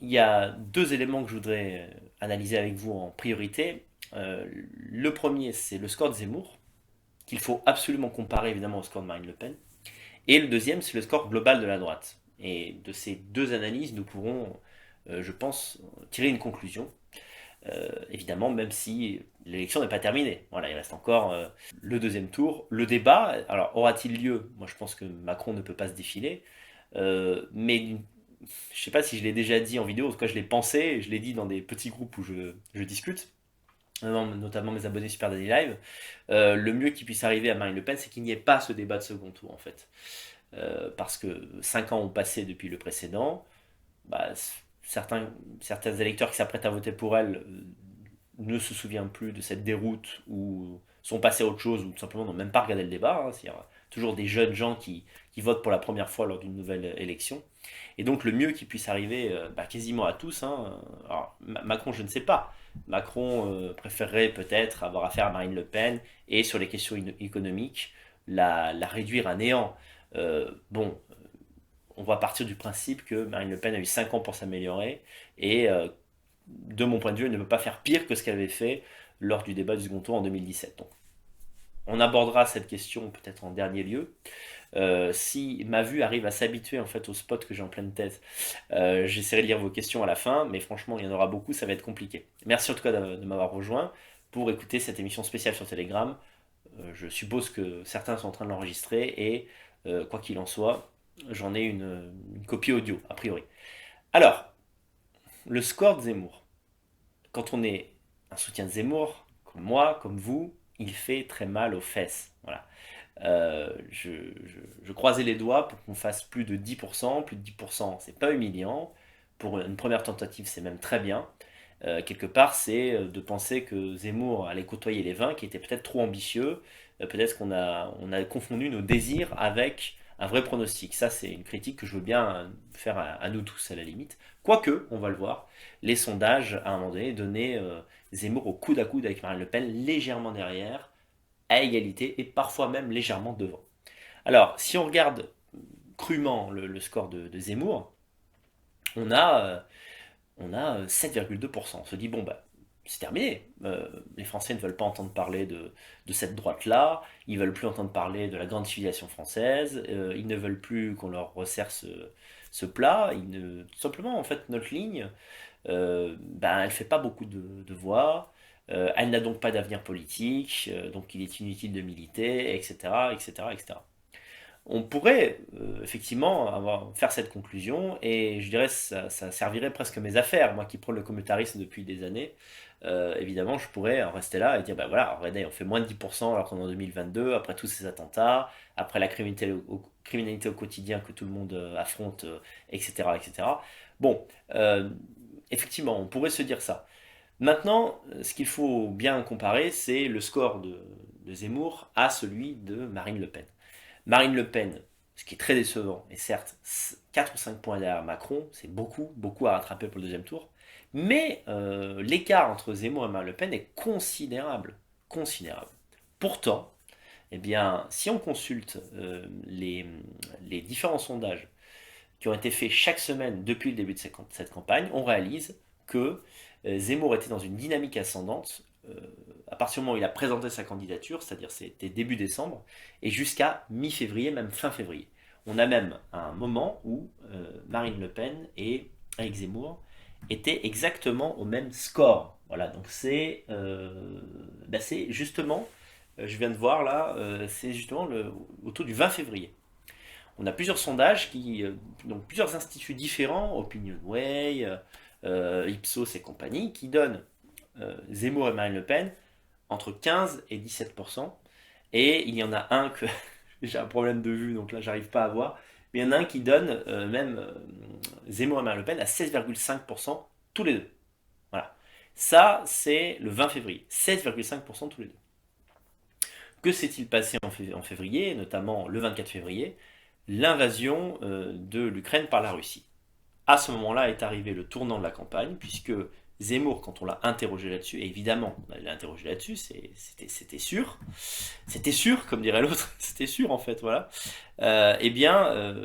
il y a deux éléments que je voudrais analyser avec vous en priorité. Le premier, c'est le score de Zemmour, qu'il faut absolument comparer évidemment au score de Marine Le Pen. Et le deuxième, c'est le score global de la droite. Et de ces deux analyses, nous pourrons, je pense, tirer une conclusion. Évidemment, même si l'élection n'est pas terminée. Voilà, il reste encore le deuxième tour. Le débat, alors aura-t-il lieu? Moi, je pense que Macron ne peut pas se défiler. Mais je ne sais pas si je l'ai déjà dit en vidéo, en tout cas je l'ai pensé, je l'ai dit dans des petits groupes où je discute, notamment mes abonnés Super Daddy Live. Le mieux qui puisse arriver à Marine Le Pen, c'est qu'il n'y ait pas ce débat de second tour en fait. Parce que 5 ans ont passé depuis le précédent, bah, certains électeurs qui s'apprêtent à voter pour elle ne se souviennent plus de cette déroute ou sont passés à autre chose ou tout simplement n'ont même pas regardé le débat. Hein. C'est toujours des jeunes gens qui votent pour la première fois lors d'une nouvelle élection. Et donc le mieux qui puisse arriver quasiment à tous. Hein. Alors, Macron, je ne sais pas. Macron préférerait peut-être avoir affaire à Marine Le Pen et sur les questions économiques, la réduire à néant. Bon, on va partir du principe que Marine Le Pen a eu 5 ans pour s'améliorer et de mon point de vue, elle ne peut pas faire pire que ce qu'elle avait fait lors du débat du second tour en 2017. Donc, on abordera cette question peut-être en dernier lieu. Si ma vue arrive à s'habituer en fait au spot que j'ai en pleine tête, j'essaierai de lire vos questions à la fin, mais franchement, il y en aura beaucoup, ça va être compliqué. Merci en tout cas de m'avoir rejoint pour écouter cette émission spéciale sur Telegram. Je suppose que certains sont en train de l'enregistrer et quoi qu'il en soit, j'en ai une copie audio, a priori. Alors, le score de Zemmour. Quand on est un soutien de Zemmour, comme moi, comme vous, il fait très mal aux fesses. Voilà. Je croisais les doigts pour qu'on fasse plus de 10%. Plus de 10%, c'est pas humiliant. Pour une première tentative, c'est même très bien. Quelque part, c'est de penser que Zemmour allait côtoyer les 20, qui étaient peut-être trop ambitieux. Peut-être qu'on a confondu nos désirs avec un vrai pronostic. Ça, c'est une critique que je veux bien faire à nous tous, à la limite. Quoique, on va le voir, les sondages, à un moment donné, donnaient Zemmour au coude à coude avec Marine Le Pen, légèrement derrière, à égalité, et parfois même légèrement devant. Alors, si on regarde crûment le score de Zemmour, on a, euh, on a 7,2%. On se dit, bon, bah, c'est terminé. Les Français ne veulent pas entendre parler de cette droite-là, ils veulent plus entendre parler de la grande civilisation française, ils ne veulent plus qu'on leur resserre ce plat, tout simplement, en fait, notre ligne, elle fait pas beaucoup de voix, elle n'a donc pas d'avenir politique, donc il est inutile de militer, etc., etc., etc. On pourrait effectivement faire cette conclusion et je dirais que ça servirait presque à mes affaires, moi qui prends le communautarisme depuis des années. Évidemment, je pourrais en rester là et dire, bah voilà, regardez, on fait moins de 10% alors qu'on est en 2022, après tous ces attentats, après la criminalité au quotidien que tout le monde affronte, etc., etc. Bon, effectivement, on pourrait se dire ça. Maintenant, ce qu'il faut bien comparer, c'est le score de Zemmour à celui de Marine Le Pen. Marine Le Pen, ce qui est très décevant, et certes 4 ou 5 points derrière Macron, c'est beaucoup, beaucoup à rattraper pour le deuxième tour, mais l'écart entre Zemmour et Marine Le Pen est considérable, considérable. Pourtant, eh bien, si on consulte les différents sondages qui ont été faits chaque semaine depuis le début de cette campagne, on réalise que Zemmour était dans une dynamique ascendante à partir du moment où il a présenté sa candidature, c'est-à-dire c'était début décembre, et jusqu'à mi-février, même fin février. On a même un moment où Marine Le Pen et Éric Zemmour étaient exactement au même score. Voilà, donc c'est justement, je viens de voir là, c'est justement autour du 20 février. On a plusieurs sondages donc plusieurs instituts différents, Opinionway, Ipsos et compagnie, qui donnent Zemmour et Marine Le Pen entre 15 et 17%. Et il y en a un que j'ai un problème de vue, donc là j'arrive pas à voir. Mais il y en a un qui donne même Zemmour et Marine Le Pen à 16,5% tous les deux. Voilà. Ça, c'est le 20 février. 16,5% tous les deux. Que s'est-il passé en février, notamment le 24 février? L'invasion de l'Ukraine par la Russie. À ce moment-là est arrivé le tournant de la campagne, puisque Zemmour, quand on l'a interrogé là-dessus, et évidemment, on l'a interrogé là-dessus, c'était sûr, comme dirait l'autre, c'était sûr en fait, voilà. Eh bien,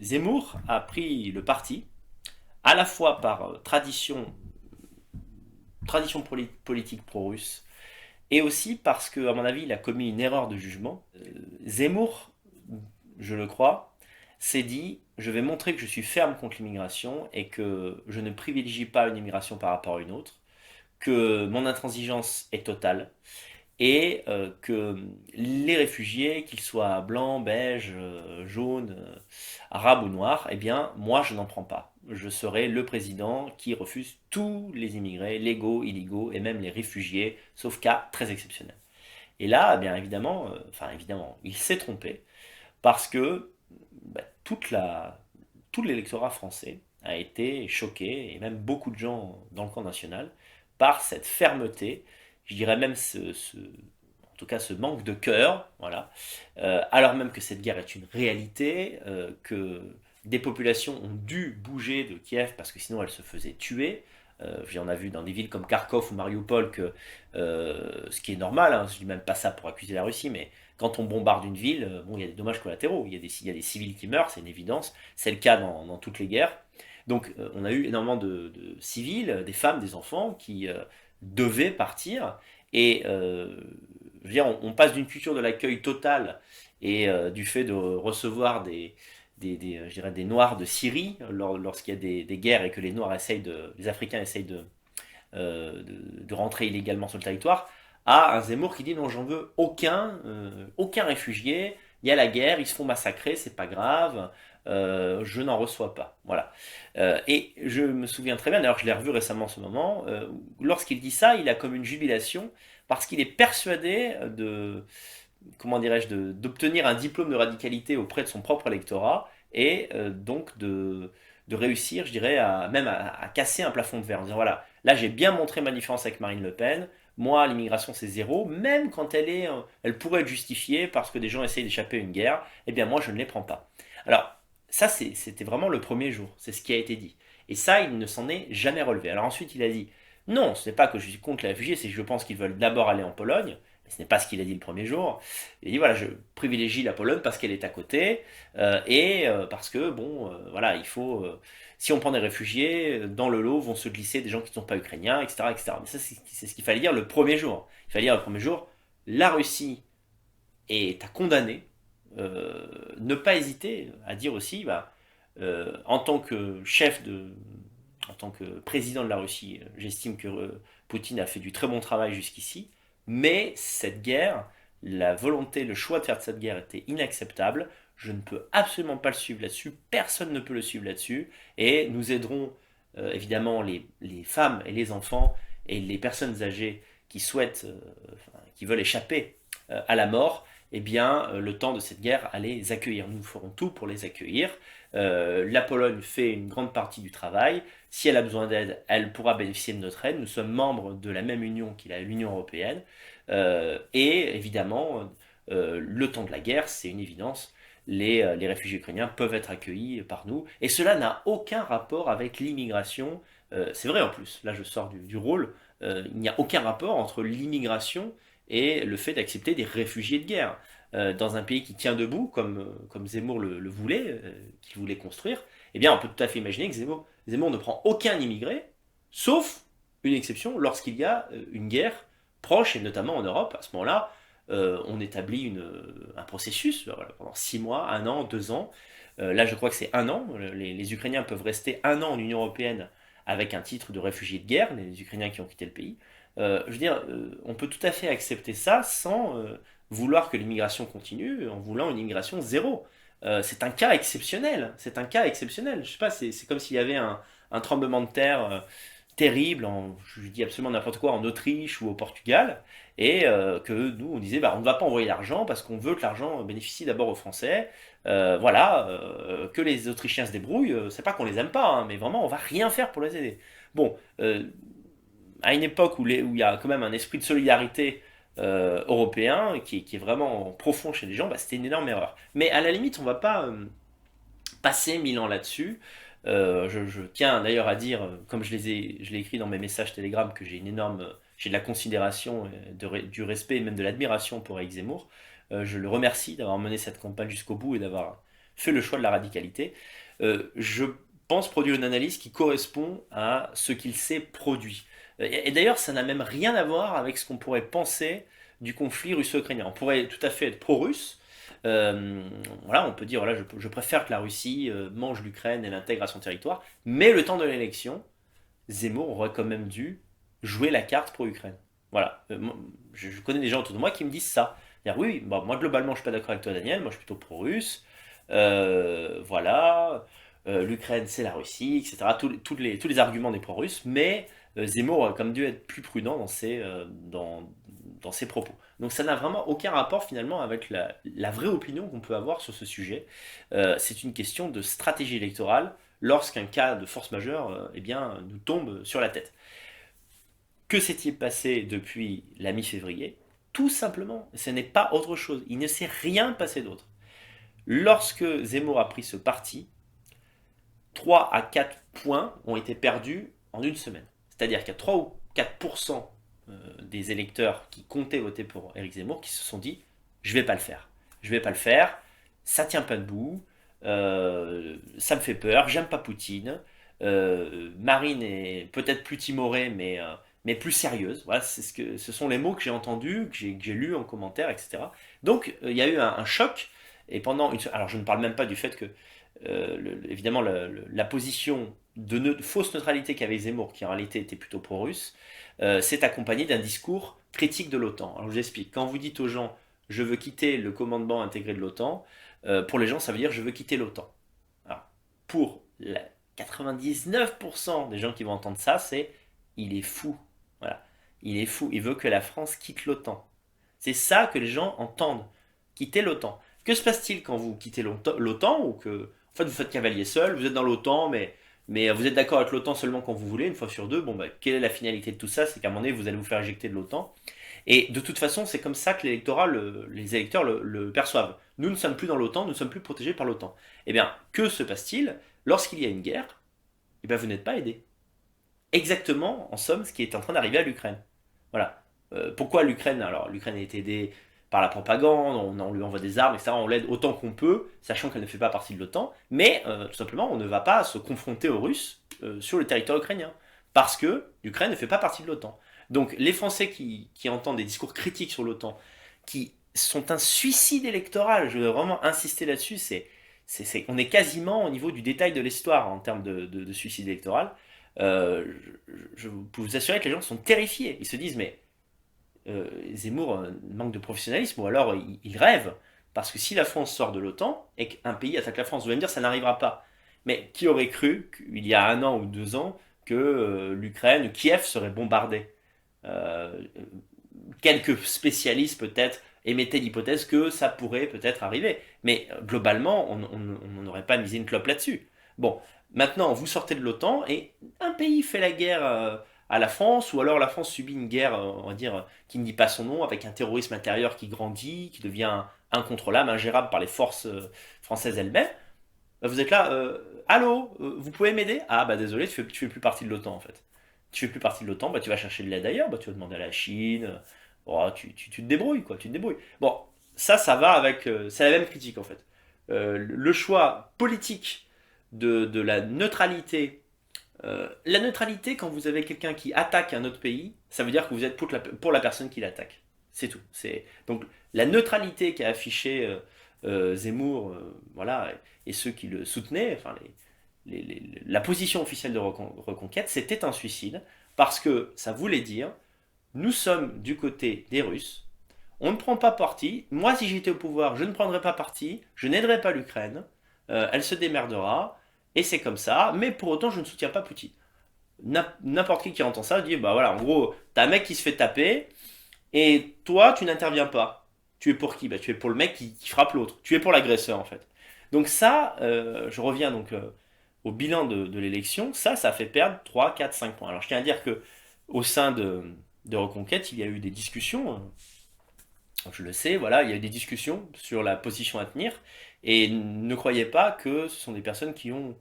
Zemmour a pris le parti à la fois par tradition politique pro-russe, et aussi parce que, à mon avis, il a commis une erreur de jugement. Zemmour, je le crois, s'est dit, je vais montrer que je suis ferme contre l'immigration et que je ne privilégie pas une immigration par rapport à une autre, que mon intransigeance est totale et que les réfugiés, qu'ils soient blancs, beiges, jaunes, arabes ou noirs, eh bien, moi, je n'en prends pas. Je serai le président qui refuse tous les immigrés, légaux, illégaux et même les réfugiés, sauf cas très exceptionnels. Et là, eh bien évidemment, évidemment, il s'est trompé parce que toute tout l'électorat français a été choqué, et même beaucoup de gens dans le camp national, par cette fermeté, je dirais même en tout cas ce manque de cœur, voilà, alors même que cette guerre est une réalité, que des populations ont dû bouger de Kiev parce que sinon elles se faisaient tuer. On a vu dans des villes comme Kharkov ou Mariupol que, ce qui est normal, hein, je dis même pas ça pour accuser la Russie, mais quand on bombarde une ville, bon, il y a des dommages collatéraux, il y a des civils qui meurent, c'est une évidence, c'est le cas dans toutes les guerres. Donc on a eu énormément de civils, des femmes, des enfants qui devaient partir, et je veux dire, on passe d'une culture de l'accueil total et du fait de recevoir je dirais des Noirs de Syrie lorsqu'il y a des guerres et que les Africains essayent de rentrer illégalement sur le territoire, à un Zemmour qui dit non, j'en veux aucun réfugié, il y a la guerre, ils se font massacrer, c'est pas grave, je n'en reçois pas. Voilà. Et je me souviens très bien, d'ailleurs je l'ai revu récemment en ce moment, lorsqu'il dit ça, il a comme une jubilation parce qu'il est persuadé comment dirais-je, d'obtenir un diplôme de radicalité auprès de son propre électorat et donc de réussir, je dirais, à casser un plafond de verre en disant voilà, là j'ai bien montré ma différence avec Marine Le Pen, moi l'immigration c'est zéro, même quand elle pourrait être justifiée parce que des gens essayent d'échapper à une guerre, eh bien moi je ne les prends pas. Alors ça c'était vraiment le premier jour, c'est ce qui a été dit. Et ça il ne s'en est jamais relevé. Alors ensuite il a dit non, ce n'est pas que je suis contre les réfugiés, c'est que je pense qu'ils veulent d'abord aller en Pologne. Mais ce n'est pas ce qu'il a dit le premier jour. Il dit voilà, je privilégie la Pologne parce qu'elle est à côté et parce que bon, voilà, si on prend des réfugiés, dans le lot vont se glisser des gens qui ne sont pas ukrainiens, etc., etc. Mais ça, c'est ce qu'il fallait dire le premier jour. Il fallait dire le premier jour, la Russie est à condamner. Ne pas hésiter à dire aussi, en tant que en tant que président de la Russie, j'estime que Poutine a fait du très bon travail jusqu'ici, mais cette guerre, la volonté, le choix de faire de cette guerre était inacceptable. Je ne peux absolument pas le suivre là-dessus, personne ne peut le suivre là-dessus, et nous aiderons évidemment les femmes et les enfants et les personnes âgées qui souhaitent, qui veulent échapper à la mort, eh bien, le temps de cette guerre à les accueillir. Nous ferons tout pour les accueillir. La Pologne fait une grande partie du travail. Si elle a besoin d'aide, elle pourra bénéficier de notre aide. Nous sommes membres de la même union l'Union européenne. Et évidemment, le temps de la guerre, c'est une évidence. Les réfugiés ukrainiens peuvent être accueillis par nous. Et cela n'a aucun rapport avec l'immigration. C'est vrai en plus, là je sors du rôle. Il n'y a aucun rapport entre l'immigration et le fait d'accepter des réfugiés de guerre. Dans un pays qui tient debout, comme Zemmour le voulait, qu'il voulait construire, eh bien on peut tout à fait imaginer que Zemmour ne prend aucun immigré, sauf une exception lorsqu'il y a une guerre proche, et notamment en Europe. À ce moment-là, on établit un processus voilà, pendant 6 mois, 1 an, 2 ans. Là, je crois que c'est 1 an. Les Ukrainiens peuvent rester 1 an en Union européenne avec un titre de réfugié de guerre, les Ukrainiens qui ont quitté le pays. Je veux dire, on peut tout à fait accepter ça sans vouloir que l'immigration continue, en voulant une immigration zéro. C'est un cas exceptionnel. C'est un cas exceptionnel. Je sais pas, c'est comme s'il y avait un tremblement de terre terrible, je dis absolument n'importe quoi, en Autriche ou au Portugal, et que nous, on disait, bah, on ne va pas envoyer l'argent parce qu'on veut que l'argent bénéficie d'abord aux Français. Voilà, que les Autrichiens se débrouillent. C'est pas qu'on les aime pas, hein, mais vraiment, on va rien faire pour les aider. Bon, à une époque où il y a quand même un esprit de solidarité européen qui est vraiment profond chez les gens, bah, c'était une énorme erreur. Mais à la limite, on va pas passer 1000 ans là-dessus. Je tiens d'ailleurs à dire, comme je l'ai écrit dans mes messages Telegram, que j'ai de la considération, du respect et même de l'admiration pour Eric Zemmour. Je le remercie d'avoir mené cette campagne jusqu'au bout et d'avoir fait le choix de la radicalité. Je pense produire une analyse qui correspond à ce qu'il s'est produit. Et d'ailleurs, ça n'a même rien à voir avec ce qu'on pourrait penser du conflit russo-ukrainien. On pourrait tout à fait être pro-russe. Voilà, on peut dire voilà, je préfère que la Russie mange l'Ukraine et l'intègre à son territoire, mais le temps de l'élection, Zemmour aurait quand même dû jouer la carte pro-Ukraine. Voilà. Je connais des gens autour de moi qui me disent ça. Dire oui, bon, moi globalement je suis pas d'accord avec toi Daniel, moi je suis plutôt pro-russe. Voilà. L'Ukraine c'est la Russie, etc. Tous les arguments des pro-russes, mais Zemmour aurait comme dû être plus prudent dans ses propos. Donc ça n'a vraiment aucun rapport finalement avec la vraie opinion qu'on peut avoir sur ce sujet. C'est une question de stratégie électorale lorsqu'un cas de force majeure eh bien, nous tombe sur la tête. Que s'est-il passé depuis la mi-février? Tout simplement, ce n'est pas autre chose. Il ne s'est rien passé d'autre. Lorsque Zemmour a pris ce parti, 3 à 4 points ont été perdus en une semaine. C'est-à-dire qu'il y a 3 ou 4% des électeurs qui comptaient voter pour Éric Zemmour qui se sont dit je vais pas le faire. Je vais pas le faire, ça tient pas debout, ça me fait peur, j'aime pas Poutine. Marine est peut-être plus timorée, mais plus sérieuse. Voilà, ce sont les mots que j'ai entendus, que j'ai lus en commentaire, etc. Donc il y a eu un choc. Et alors je ne parle même pas du fait que, évidemment, la position de fausse neutralité qu'avait Zemmour, qui en réalité était plutôt pro-russe, s'est accompagnée d'un discours critique de l'OTAN. Alors je vous explique. Quand vous dites aux gens je veux quitter le commandement intégré de l'OTAN, pour les gens ça veut dire je veux quitter l'OTAN. Alors, pour 99% des gens qui vont entendre ça, c'est il est fou. Voilà. Il est fou. Il veut que la France quitte l'OTAN. C'est ça que les gens entendent. Quitter l'OTAN. Que se passe-t-il quand vous quittez l'OTAN ou que en fait vous faites cavalier seul, vous êtes dans l'OTAN, mais vous êtes d'accord avec l'OTAN seulement quand vous voulez, une fois sur deux. Bon, bah, quelle est la finalité de tout ça? C'est qu'à un moment donné, vous allez vous faire éjecter de l'OTAN. Et de toute façon, c'est comme ça que les électeurs le perçoivent. Nous ne sommes plus dans l'OTAN, nous ne sommes plus protégés par l'OTAN. Eh bien, que se passe-t-il lorsqu'il y a une guerre? Eh bien, vous n'êtes pas aidé. Exactement, en somme, ce qui est en train d'arriver à l'Ukraine. Voilà. Pourquoi l'Ukraine? Alors, l'Ukraine est aidée par la propagande, on lui envoie des armes, etc. On l'aide autant qu'on peut, sachant qu'elle ne fait pas partie de l'OTAN. Mais, tout simplement, on ne va pas se confronter aux Russes sur le territoire ukrainien. Parce que l'Ukraine ne fait pas partie de l'OTAN. Donc, les Français qui entendent des discours critiques sur l'OTAN, qui sont un suicide électoral, je veux vraiment insister là-dessus, on est quasiment au niveau du détail de l'histoire en termes de suicide électoral. Je peux vous assurer que les gens sont terrifiés. Ils se disent, mais Zemmour manque de professionnalisme, ou alors il rêve. Parce que si la France sort de l'OTAN et qu'un pays attaque la France, vous allez me dire, ça n'arrivera pas. Mais qui aurait cru qu'il y a 1 an ou 2 ans que l'Ukraine, Kiev serait bombardée? Quelques spécialistes peut-être émettaient l'hypothèse que ça pourrait peut-être arriver. Mais globalement, on n'aurait pas misé une clope là-dessus. Bon, maintenant, vous sortez de l'OTAN et un pays fait la guerre à la France, ou alors la France subit une guerre, on va dire, qui ne dit pas son nom, avec un terrorisme intérieur qui grandit, qui devient incontrôlable, ingérable par les forces françaises elles-mêmes. Vous êtes là, allô, vous pouvez m'aider? Ah bah désolé, tu fais plus partie de l'OTAN en fait. Tu fais plus partie de l'OTAN, bah tu vas chercher de l'aide ailleurs, bah tu vas demander à la Chine, oh, tu te débrouilles quoi, tu te débrouilles. Bon, ça va avec, c'est la même critique en fait. Le choix politique de la neutralité, quand vous avez quelqu'un qui attaque un autre pays, ça veut dire que vous êtes pour la personne qui l'attaque. C'est tout. Donc la neutralité qu'a affiché Zemmour, voilà, et ceux qui le soutenaient, enfin la position officielle de Reconquête, c'était un suicide, parce que ça voulait dire, nous sommes du côté des Russes, on ne prend pas parti, moi si j'étais au pouvoir, je ne prendrais pas parti, je n'aiderais pas l'Ukraine, elle se démerdera, et c'est comme ça, mais pour autant je ne soutiens pas Poutine. N'importe qui entend ça dit, bah voilà, en gros, t'as un mec qui se fait taper, et toi tu n'interviens pas. Tu es pour qui? Bah tu es pour le mec qui frappe l'autre, tu es pour l'agresseur en fait. Donc ça, je reviens donc au bilan de l'élection, ça a fait perdre 3, 4, 5 points. Alors je tiens à dire que au sein de Reconquête, il y a eu des discussions, je le sais, voilà, il y a eu des discussions sur la position à tenir, et ne croyez pas que ce sont des personnes qui ont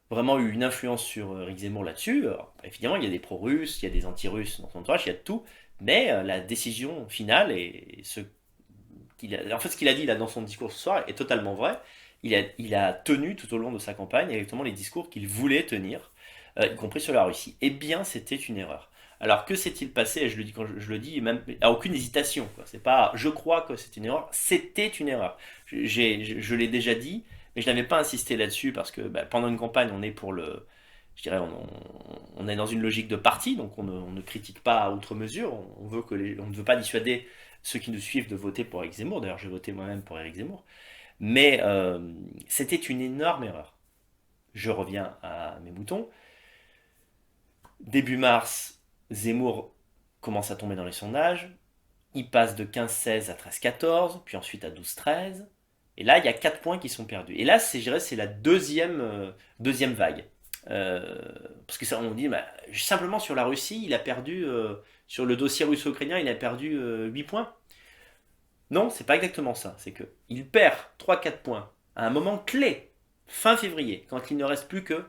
vraiment eu une influence sur Eric Zemmour là-dessus. Alors, évidemment, il y a des pro-russes, il y a des anti-russes dans son entourage, il y a de tout, mais la décision finale et en fait, ce qu'il a dit là dans son discours ce soir est totalement vrai. il a tenu tout au long de sa campagne exactement les discours qu'il voulait tenir, y compris sur la Russie. Eh bien, c'était une erreur. Alors que s'est-il passé? Et je le dis quand je le dis, même à aucune hésitation, quoi. C'est pas, je crois que c'est une erreur. C'était une erreur. Je l'ai déjà dit, mais je n'avais pas insisté là-dessus parce que pendant une campagne, on est pour le, je dirais, on est dans une logique de parti, donc on ne critique pas à outre mesure. On ne veut pas dissuader ceux qui nous suivent de voter pour Éric Zemmour. D'ailleurs, j'ai voté moi-même pour Éric Zemmour. Mais c'était une énorme erreur. Je reviens à mes moutons. Début mars, Zemmour commence à tomber dans les sondages. Il passe de 15-16 à 13-14, puis ensuite à 12-13. Et là, il y a 4 points qui sont perdus. Et là, je dirais, c'est la deuxième vague. Euh, Parce que ça, on dit, simplement sur la Russie, il a perdu, sur le dossier russo-ukrainien, il a perdu 8 points. Non, c'est pas exactement ça. C'est que il perd 3-4 points à un moment clé, fin février, quand il ne reste plus que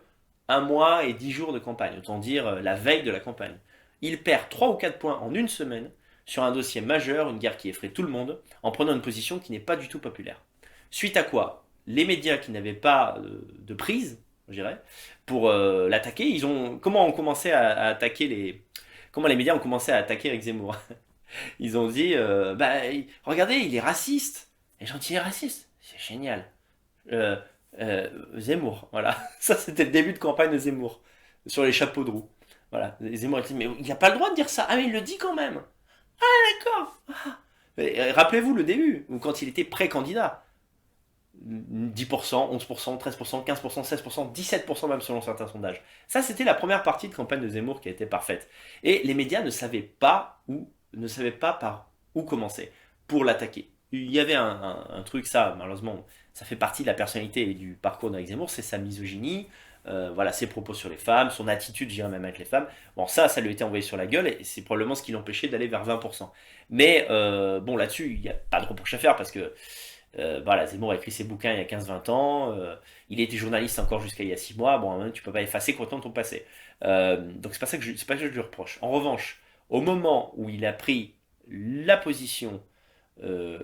un mois et 10 jours de campagne, autant dire la veille de la campagne. Il perd 3 ou 4 points en une semaine sur un dossier majeur, une guerre qui effraie tout le monde, en prenant une position qui n'est pas du tout populaire. Suite à quoi, les médias qui n'avaient pas de prise, je dirais, pour l'attaquer, comment ont commencé à attaquer comment les médias ont commencé à attaquer Eric Zemmour. Ils ont dit, regardez, il est raciste. Les gens disent, il est raciste. C'est génial. Euh, Zemmour, voilà. Ça, c'était le début de campagne de Zemmour. Sur les chapeaux de roue. Voilà. Zemmour a dit, mais il n'a pas le droit de dire ça. Ah, mais il le dit quand même. D'accord. Rappelez-vous le début, où quand il était pré-candidat. 10%, 11%, 13%, 15%, 16%, 17% même selon certains sondages. Ça, c'était la première partie de campagne de Zemmour qui a été parfaite. Et les médias ne savaient pas par où commencer pour l'attaquer. Il y avait un truc, ça, malheureusement, ça fait partie de la personnalité et du parcours d'Éric Zemmour, c'est sa misogynie, voilà, ses propos sur les femmes, son attitude, je dirais même avec les femmes. Bon, ça lui a été envoyé sur la gueule et c'est probablement ce qui l'empêchait d'aller vers 20%. Mais bon, là-dessus, il n'y a pas de reproche à faire parce que voilà, Zemmour a écrit ses bouquins il y a 15-20 ans. Il était journaliste encore jusqu'à il y a 6 mois. Bon, tu peux pas effacer complètement ton passé. Donc c'est pas que je lui reproche. En revanche, au moment où il a pris la position euh,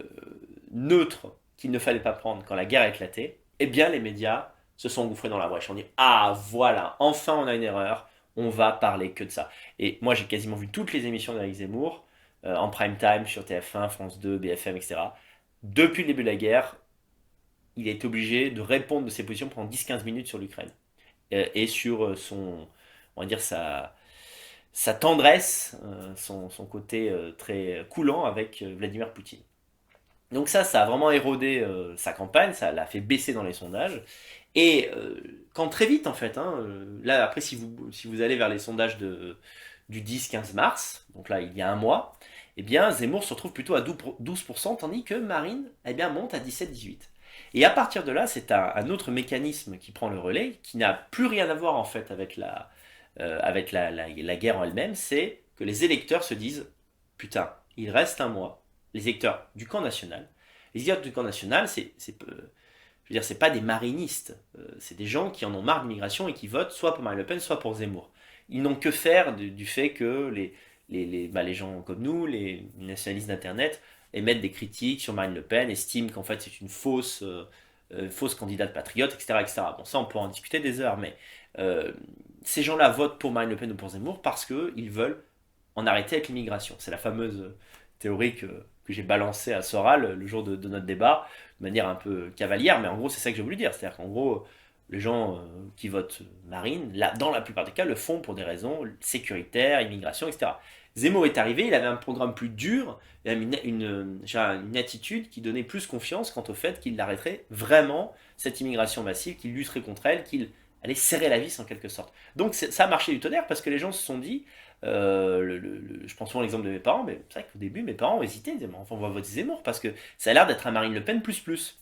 neutre qu'il ne fallait pas prendre quand la guerre a éclaté, eh bien les médias se sont engouffrés dans la brèche. On dit ah voilà, enfin on a une erreur. On va parler que de ça. Et moi j'ai quasiment vu toutes les émissions d'Éric Zemmour en prime time sur TF1, France 2, BFM, etc. Depuis le début de la guerre, il a été obligé de répondre de ses positions pendant 10-15 minutes sur l'Ukraine. Et sur on va dire, sa tendresse, son côté très coulant avec Vladimir Poutine. Donc ça a vraiment érodé sa campagne, ça l'a fait baisser dans les sondages. Et quand très vite, en fait, hein, là après, si vous allez vers les sondages du 10-15 mars, donc là il y a un mois, eh bien Zemmour se retrouve plutôt à 12%, tandis que Marine eh bien, monte à 17-18. Et à partir de là, c'est un autre mécanisme qui prend le relais, qui n'a plus rien à voir en fait avec la guerre en elle-même, c'est que les électeurs se disent, putain, il reste un mois, les électeurs du camp national, les électeurs du camp national, je veux dire, c'est pas des marinistes, c'est des gens qui en ont marre de l'immigration et qui votent soit pour Marine Le Pen, soit pour Zemmour. Ils n'ont que faire du fait que les gens comme nous, les nationalistes d'Internet, émettent des critiques sur Marine Le Pen, estiment qu'en fait c'est une fausse candidate patriote, etc., etc. Bon, ça on peut en discuter des heures, mais euh, ces gens-là votent pour Marine Le Pen ou pour Zemmour parce qu'ils veulent en arrêter avec l'immigration. C'est la fameuse théorie que j'ai balancée à Soral le jour de notre débat, de manière un peu cavalière, mais en gros, c'est ça que j'ai voulu dire. C'est-à-dire qu'en gros, les gens qui votent Marine, là, dans la plupart des cas, le font pour des raisons sécuritaires, immigration, etc. Zemmour est arrivé, il avait un programme plus dur, il avait une attitude qui donnait plus confiance quant au fait qu'il arrêterait vraiment cette immigration massive, qu'il lutterait contre elle, qu'il allait serrer la vis en quelque sorte. Donc ça a marché du tonnerre parce que les gens se sont dit, je prends souvent l'exemple de mes parents, mais c'est vrai qu'au début mes parents hésitaient, ils disaient, enfin, on va voter Zemmour parce que ça a l'air d'être un Marine Le Pen plus plus.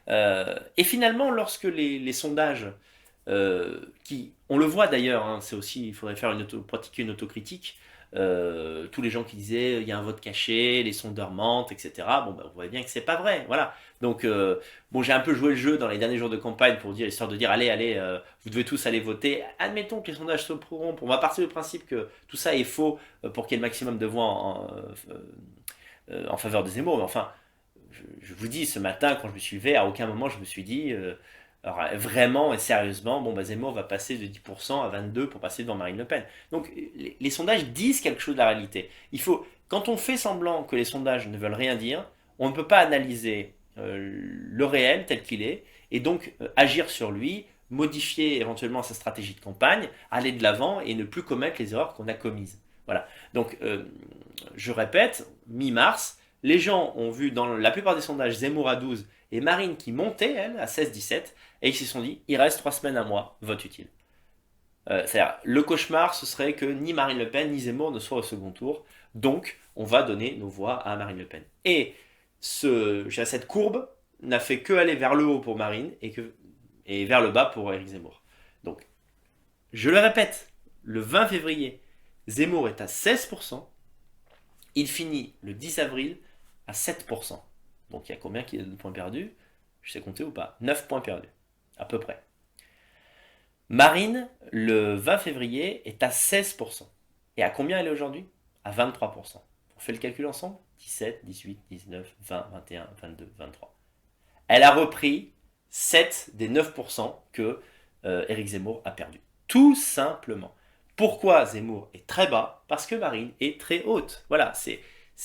Et finalement, lorsque les sondages, on le voit d'ailleurs, hein, c'est aussi, il faudrait pratiquer une autocritique, tous les gens qui disaient il y a un vote caché, les sondeurs mentent, etc. Bon, ben, vous voyez bien que c'est pas vrai, voilà. Donc, bon, j'ai un peu joué le jeu dans les derniers jours de campagne pour dire, histoire de dire, allez, allez, vous devez tous aller voter. Admettons que les sondages se prouvent. On va partir du principe que tout ça est faux pour qu'il y ait le maximum de voix en faveur de Zemmour. Mais enfin, je vous dis, ce matin, quand je me suis levé, à aucun moment je me suis dit, alors, vraiment et sérieusement, bon, bah, Zemmour va passer de 10% à 22% pour passer devant Marine Le Pen. Donc les sondages disent quelque chose de la réalité. Quand on fait semblant que les sondages ne veulent rien dire, on ne peut pas analyser le réel tel qu'il est, et donc agir sur lui, modifier éventuellement sa stratégie de campagne, aller de l'avant et ne plus commettre les erreurs qu'on a commises. Voilà. Donc, je répète, mi-mars, les gens ont vu dans la plupart des sondages Zemmour à 12 et Marine qui montait, elle, à 16-17, et ils se sont dit, il reste 3 semaines à moi, vote utile. C'est-à-dire, le cauchemar, ce serait que ni Marine Le Pen ni Zemmour ne soient au second tour, donc on va donner nos voix à Marine Le Pen. Et cette courbe n'a fait que aller vers le haut pour Marine et vers le bas pour Éric Zemmour. Donc, je le répète, le 20 février, Zemmour est à 16%, il finit le 10 avril à 7%. Donc il y a combien de points perdus? Je sais compter ou pas? 9 points perdus, à peu près. Marine, le 20 février, est à 16%. Et à combien elle est aujourd'hui? À 23%. On fait le calcul ensemble? 17, 18, 19, 20, 21, 22, 23. Elle a repris 7 des 9% que Éric Zemmour a perdu. Tout simplement. Pourquoi Zemmour est très bas? Parce que Marine est très haute. Voilà,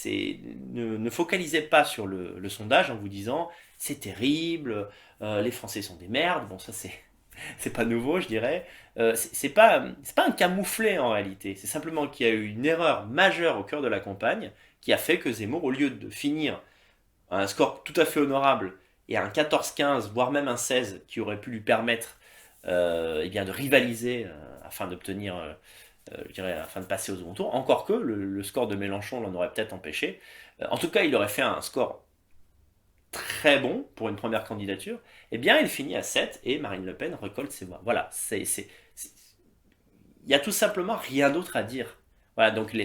ne focalisez pas sur le sondage en vous disant c'est terrible, les Français sont des merdes. Bon, ça c'est pas nouveau, je dirais. C'est pas un camouflet en réalité. C'est simplement qu'il y a eu une erreur majeure au cœur de la campagne qui a fait que Zemmour, au lieu de finir à un score tout à fait honorable et à un 14-15, voire même un 16 qui aurait pu lui permettre eh bien, de rivaliser afin d'obtenir, je dirais, afin de passer au second tour, encore que le score de Mélenchon l'en aurait peut-être empêché. En tout cas, il aurait fait un score très bon pour une première candidature. Eh bien, il finit à 7 et Marine Le Pen récolte ses voix. Voilà, il y a tout simplement rien d'autre à dire. Voilà, donc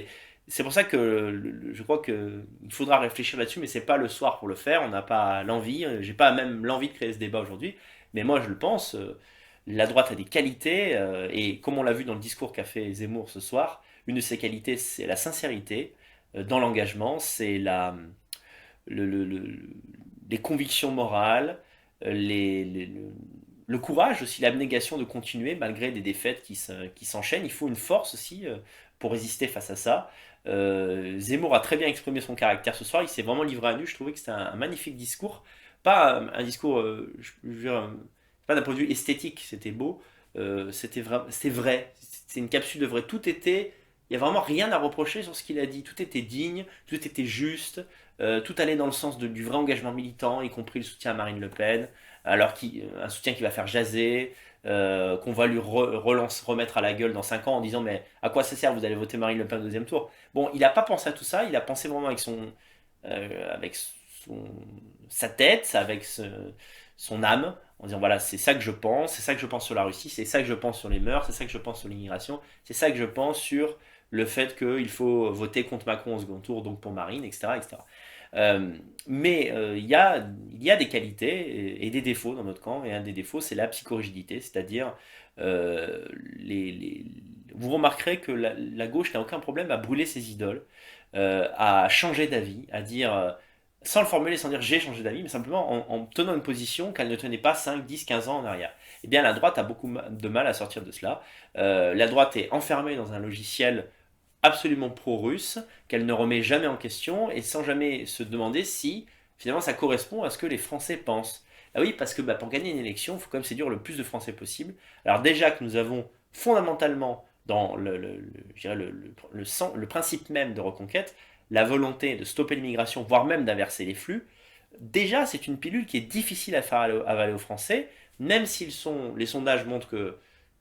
c'est pour ça que je crois qu'il faudra réfléchir là-dessus, mais c'est pas le soir pour le faire. On n'a pas l'envie, j'ai pas même l'envie de créer ce débat aujourd'hui, mais moi je le pense. La droite a des qualités, et comme on l'a vu dans le discours qu'a fait Zemmour ce soir, une de ses qualités c'est la sincérité dans l'engagement, c'est le- les convictions morales, le courage aussi, l'abnégation de continuer malgré des défaites qui s'enchaînent. Il faut une force aussi pour résister face à ça. Zemmour a très bien exprimé son caractère ce soir, il s'est vraiment livré à nu, je trouvais que c'était un magnifique discours. Pas un discours, je veux dire, pas d'un point de vue esthétique, c'était beau, c'était vrai, c'est une capsule de vrai. Il n'y a vraiment rien à reprocher sur ce qu'il a dit, tout était digne, tout était juste, tout allait dans le sens du vrai engagement militant, y compris le soutien à Marine Le Pen, un soutien qui va faire jaser, qu'on va lui remettre à la gueule dans 5 ans en disant mais à quoi ça sert, vous allez voter Marine Le Pen au deuxième tour. Bon, il n'a pas pensé à tout ça, il a pensé vraiment avec sa tête, son âme, en disant voilà, c'est ça que je pense, c'est ça que je pense sur la Russie, c'est ça que je pense sur les mœurs, c'est ça que je pense sur l'immigration, c'est ça que je pense sur le fait qu'il faut voter contre Macron au second tour, donc pour Marine, etc. etc. Mais il y a des qualités et des défauts dans notre camp, et un des défauts, c'est la psychorigidité, c'est-à-dire, euh, les, les- vous remarquerez que la gauche n'a aucun problème à brûler ses idoles, à changer d'avis, à dire, sans le formuler, sans dire j'ai changé d'avis, mais simplement en tenant une position qu'elle ne tenait pas 5, 10, 15 ans en arrière. Eh bien, la droite a beaucoup de mal à sortir de cela. La droite est enfermée dans un logiciel absolument pro-russe, qu'elle ne remet jamais en question et sans jamais se demander si finalement ça correspond à ce que les Français pensent. Ah oui, parce que pour gagner une élection, il faut quand même séduire le plus de Français possible. Alors déjà que nous avons fondamentalement dans je dirais le principe même de Reconquête, la volonté de stopper l'immigration, voire même d'inverser les flux, déjà c'est une pilule qui est difficile à faire avaler aux Français, même les sondages montrent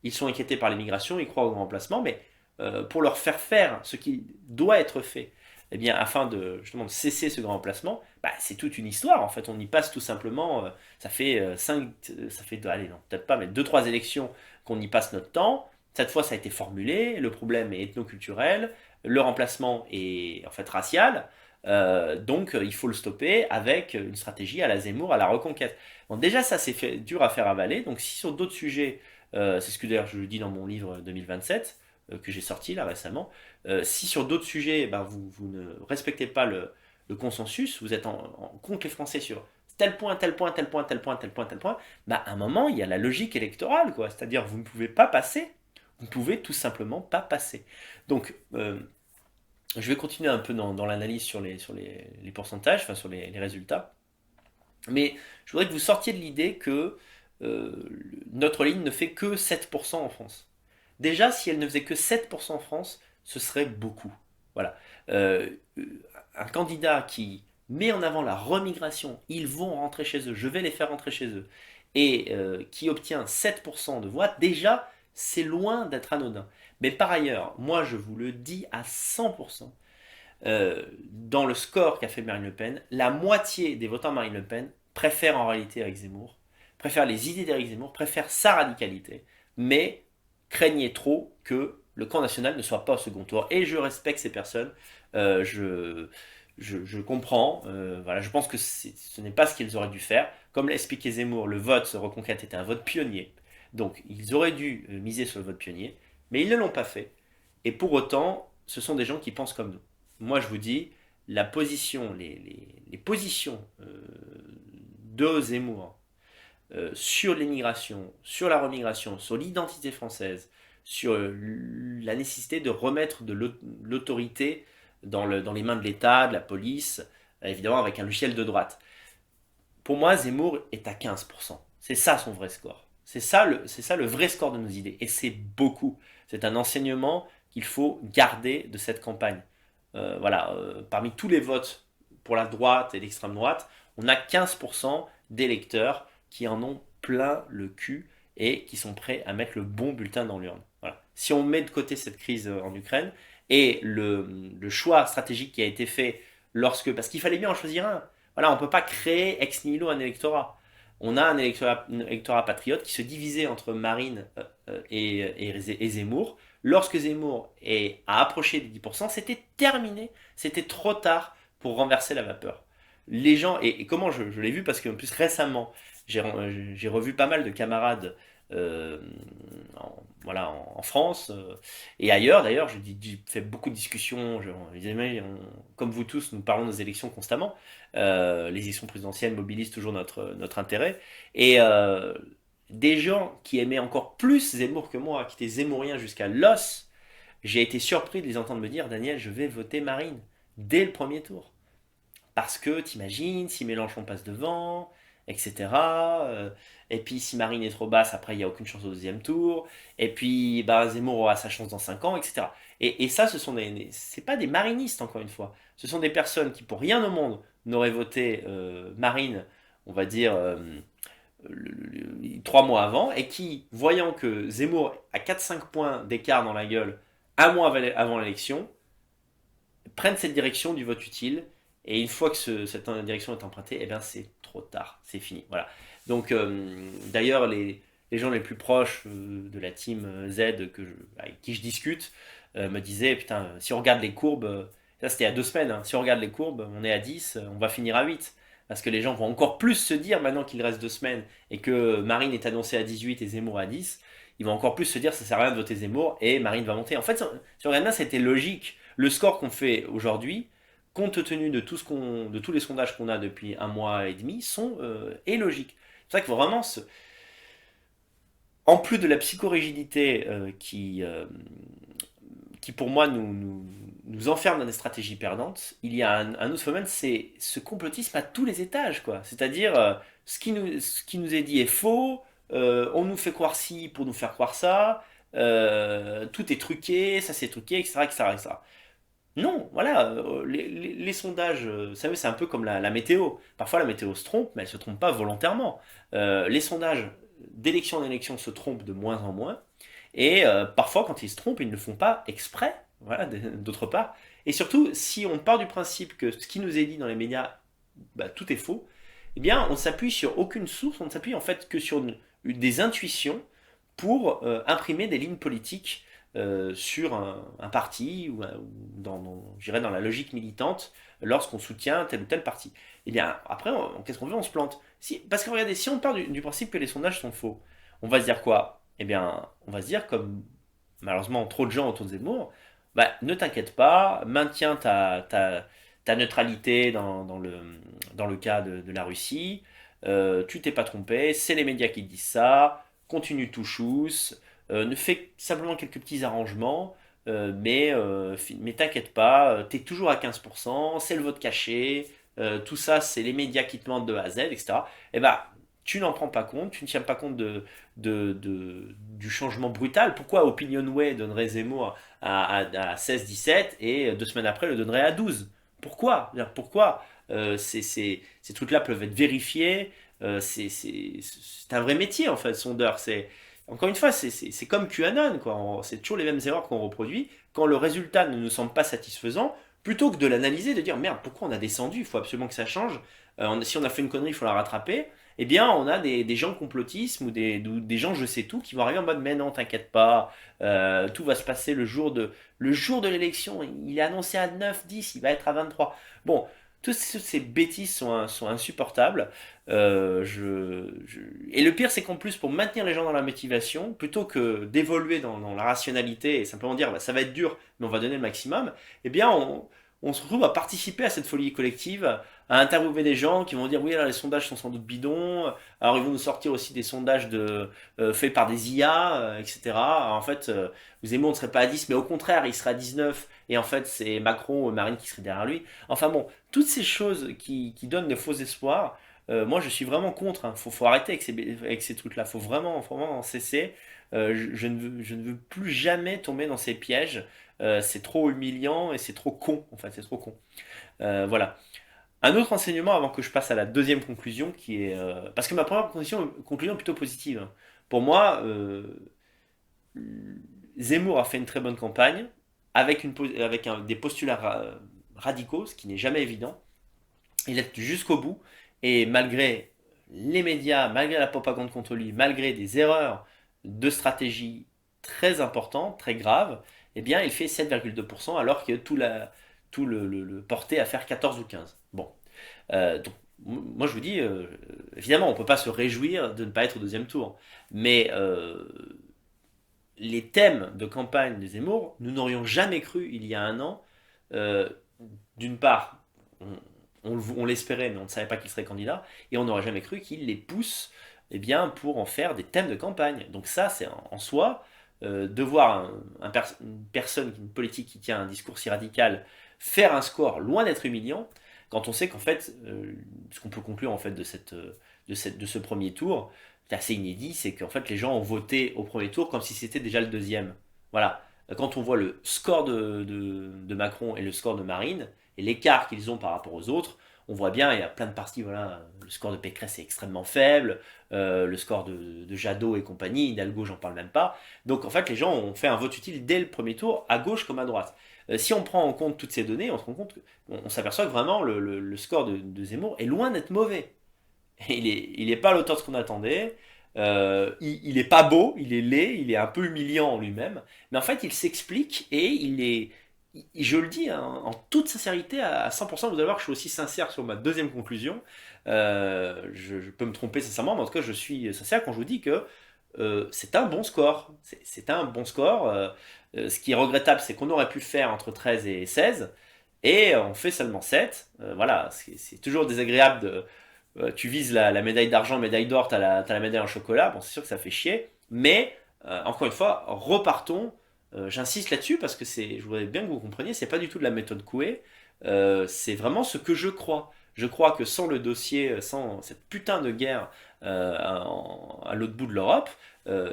qu'ils sont inquiétés par l'immigration, ils croient au grand remplacement, mais pour leur faire ce qui doit être fait, eh bien, afin justement de cesser ce grand emplacement, c'est toute une histoire. En fait, on y passe tout simplement. Ça fait allez, non, peut-être pas, mais deux, trois élections qu'on y passe notre temps. Cette fois, ça a été formulé. Le problème est ethnoculturel. Le remplacement est en fait racial. Donc, il faut le stopper avec une stratégie à la Zemmour, à la Reconquête. Bon, déjà, ça, dur à faire avaler. Donc, si sur d'autres sujets, c'est ce que d'ailleurs je le dis dans mon livre 2027, que j'ai sorti là récemment. Si sur d'autres sujets, vous ne respectez pas le de consensus, vous êtes contre les Français sur tel point, tel point, tel point, tel point, tel point, tel point, bah à un moment, il y a la logique électorale, quoi. C'est-à-dire, vous ne pouvez pas passer. Vous ne pouvez tout simplement pas passer. Donc, je vais continuer un peu dans l'analyse sur les pourcentages, enfin sur les résultats. Mais je voudrais que vous sortiez de l'idée que notre ligne ne fait que 7% en France. Déjà, si elle ne faisait que 7% en France, ce serait beaucoup. Voilà. Euh, un candidat qui met en avant la remigration, ils vont rentrer chez eux, je vais les faire rentrer chez eux, et qui obtient 7% de voix, déjà, c'est loin d'être anodin. Mais par ailleurs, moi je vous le dis à 100%, dans le score qu'a fait Marine Le Pen, la moitié des votants Marine Le Pen préfèrent en réalité Éric Zemmour, préfèrent les idées d'Éric Zemmour, préfèrent sa radicalité, mais craignez trop que le camp national ne soit pas au second tour. Et je respecte ces personnes, je comprends, voilà, je pense que ce n'est pas ce qu'ils auraient dû faire. Comme l'a expliqué Zemmour, le vote Reconquête était un vote pionnier, donc ils auraient dû miser sur le vote pionnier, mais ils ne l'ont pas fait. Et pour autant, ce sont des gens qui pensent comme nous. Moi, je vous dis, la position, les positions de Zemmour sur l'immigration, sur la remigration, sur l'identité française, sur la nécessité de remettre de l'autorité dans les mains de l'État, de la police, évidemment avec un logiciel de droite. Pour moi, Zemmour est à 15%. C'est ça son vrai score. C'est ça le vrai score de nos idées. Et c'est beaucoup. C'est un enseignement qu'il faut garder de cette campagne. Voilà, parmi tous les votes pour la droite et l'extrême droite, on a 15% d'électeurs qui en ont plein le cul et qui sont prêts à mettre le bon bulletin dans l'urne. Voilà. Si on met de côté cette crise en Ukraine et le choix stratégique qui a été fait parce qu'il fallait bien en choisir un. Voilà, on ne peut pas créer ex nihilo un électorat. On a un électorat patriote qui se divisait entre Marine et Zemmour. Lorsque Zemmour a approché des 10%, c'était terminé. C'était trop tard pour renverser la vapeur. Les gens, et comment je l'ai vu, parce que en plus récemment, j'ai revu pas mal de camarades euh, voilà, en France et ailleurs. D'ailleurs, j'ai fait beaucoup de discussions. Comme vous tous, nous parlons des élections constamment. Les élections présidentielles mobilisent toujours notre intérêt. Et des gens qui aimaient encore plus Zemmour que moi, qui étaient zémouriens jusqu'à l'os, j'ai été surpris de les entendre me dire: Daniel, je vais voter Marine dès le premier tour. Parce que t'imagines, si Mélenchon passe devant, etc. Et puis si Marine est trop basse, après il n'y a aucune chance au deuxième tour. Et puis bah, Zemmour aura sa chance dans 5 ans, etc. Et ça, c'est pas des marinistes, encore une fois. Ce sont des personnes qui, pour rien au monde, n'auraient voté Marine, on va dire, 3 mois avant, et qui, voyant que Zemmour a 4-5 points d'écart dans la gueule un mois avant l'élection, prennent cette direction du vote utile. Et une fois que cette direction est empruntée, eh bien c'est trop tard, c'est fini. Voilà. Donc d'ailleurs les gens les plus proches de la team Z avec qui je discute me disaient: putain, si on regarde les courbes, ça c'était il y a 2 semaines, hein, si on regarde les courbes, on est à 10, on va finir à 8. Parce que les gens vont encore plus se dire, maintenant qu'il reste 2 semaines et que Marine est annoncée à 18 et Zemmour à 10, ils vont encore plus se dire ça sert à rien de voter Zemmour et Marine va monter. En fait, si on regarde bien, c'était logique. Le score qu'on fait aujourd'hui, compte tenu de tous les sondages qu'on a depuis un mois et demi, est logique. C'est vrai qu'il faut vraiment en plus de la psychorigidité qui pour moi nous enferme dans des stratégies perdantes, il y a un autre phénomène, c'est ce complotisme à tous les étages, quoi. C'est-à-dire, ce qui nous est dit est faux, on nous fait croire ci pour nous faire croire ça, tout est truqué, ça c'est truqué, etc., etc., etc. Non, voilà, les sondages, vous savez, c'est un peu comme la météo. Parfois, la météo se trompe, mais elle se trompe pas volontairement. Les sondages d'élection en élection se trompent de moins en moins. Et parfois, quand ils se trompent, ils ne le font pas exprès, voilà, d'autre part. Et surtout, si on part du principe que ce qui nous est dit dans les médias, bah, tout est faux, eh bien, on ne s'appuie sur aucune source, on ne s'appuie en fait que sur des intuitions pour imprimer des lignes politiques sur un parti ou je dirais dans la logique militante lorsqu'on soutient tel ou tel parti. Eh bien, après, qu'est-ce qu'on fait? On se plante. Parce que regardez, si on part du principe que les sondages sont faux, on va se dire quoi? Eh bien, on va se dire, comme malheureusement trop de gens autour de Zemmour, bah, ne t'inquiète pas, maintiens ta neutralité dans le cas de la Russie, tu t'es pas trompé, c'est les médias qui te disent ça, continue tout chousse, ne fais simplement quelques petits arrangements, mais t'inquiète pas, t'es toujours à 15%, c'est le vote caché, tout ça c'est les médias qui te mentent de A à Z, etc. Et bah, tu n'en prends pas compte, tu ne tiens pas compte du changement brutal. Pourquoi Opinionway donnerait Zemmour à 16-17 et 2 semaines après le donnerait à 12? Pourquoi? Pourquoi ces trucs-là peuvent être vérifiés? C'est un vrai métier en fait, sondeur. Encore une fois, c'est comme QAnon, quoi. C'est toujours les mêmes erreurs qu'on reproduit. Quand le résultat ne nous semble pas satisfaisant, plutôt que de l'analyser, de dire merde, pourquoi on a descendu? Il faut absolument que ça change. Si on a fait une connerie, il faut la rattraper. Eh bien, on a des gens complotisme ou des gens je sais tout qui vont arriver en mode mais non, t'inquiète pas, tout va se passer le jour de l'élection. Il est annoncé à 9, 10, il va être à 23. Bon, toutes ces bêtises sont insupportables. Et le pire, c'est qu'en plus, pour maintenir les gens dans la motivation, plutôt que d'évoluer dans la rationalité et simplement dire bah, ça va être dur, mais on va donner le maximum, eh bien, on se retrouve à participer à cette folie collective, à interviewer des gens qui vont dire oui, alors les sondages sont sans doute bidons, alors ils vont nous sortir aussi des sondages faits par des IA, etc. Alors, en fait, Zemmour ne serait pas à 10, mais au contraire, il serait à 19, et en fait, c'est Macron ou Marine qui serait derrière lui. Enfin bon, toutes ces choses qui donnent de faux espoirs, moi je suis vraiment contre. Hein. Faut arrêter avec ces trucs-là. Faut vraiment en cesser. Je ne veux plus jamais tomber dans ces pièges. C'est trop humiliant et c'est trop con. En fait, c'est trop con. Voilà. Un autre enseignement avant que je passe à la deuxième conclusion, qui est parce que ma première conclusion est plutôt positive. Hein. Pour moi, Zemmour a fait une très bonne campagne avec des postulats radicaux, ce qui n'est jamais évident. Il est jusqu'au bout et malgré les médias, malgré la propagande contre lui, malgré des erreurs de stratégie très importantes, très graves, eh bien il fait 7,2% alors que tout le portait à faire 14 ou 15. Bon, donc moi je vous dis, évidemment on ne peut pas se réjouir de ne pas être au deuxième tour, mais les thèmes de campagne de Zemmour, nous n'aurions jamais cru il y a un an. euh, D'une part, on l'espérait, mais on ne savait pas qu'il serait candidat, et on n'aurait jamais cru qu'il les pousse eh bien, pour en faire des thèmes de campagne. Donc ça, c'est en soi, de voir une personne, une politique qui tient un discours si radical, faire un score loin d'être humiliant, quand on sait qu'en fait, ce qu'on peut conclure en fait de ce premier tour, c'est assez inédit, c'est qu'en fait les gens ont voté au premier tour comme si c'était déjà le deuxième. Voilà. Quand on voit le score de Macron et le score de Marine, et l'écart qu'ils ont par rapport aux autres, on voit bien, il y a plein de parties, voilà, le score de Pécresse est extrêmement faible, le score de Jadot et compagnie, Hidalgo, j'en parle même pas. Donc en fait, les gens ont fait un vote utile dès le premier tour, à gauche comme à droite. Si on prend en compte toutes ces données, on se rend compte on s'aperçoit que vraiment le score de Zemmour est loin d'être mauvais. Il est pas à l'auteur de ce qu'on attendait. Il est pas beau, il est laid, il est un peu humiliant en lui-même. Mais en fait, il s'explique et je le dis hein, en toute sincérité, à 100%, vous allez voir que je suis aussi sincère sur ma deuxième conclusion. Je peux me tromper sincèrement, mais en tout cas, je suis sincère quand je vous dis que c'est un bon score. C'est un bon score. Ce qui est regrettable, c'est qu'on aurait pu faire entre 13 et 16, et on fait seulement 7. Voilà, c'est toujours désagréable tu vises la médaille d'argent, médaille d'or, t'as la médaille en chocolat, bon c'est sûr que ça fait chier, mais encore une fois, repartons, j'insiste là-dessus parce que je voudrais bien que vous compreniez, c'est pas du tout de la méthode Coué, c'est vraiment ce que je crois. Je crois que sans le dossier, sans cette putain de guerre à l'autre bout de l'Europe,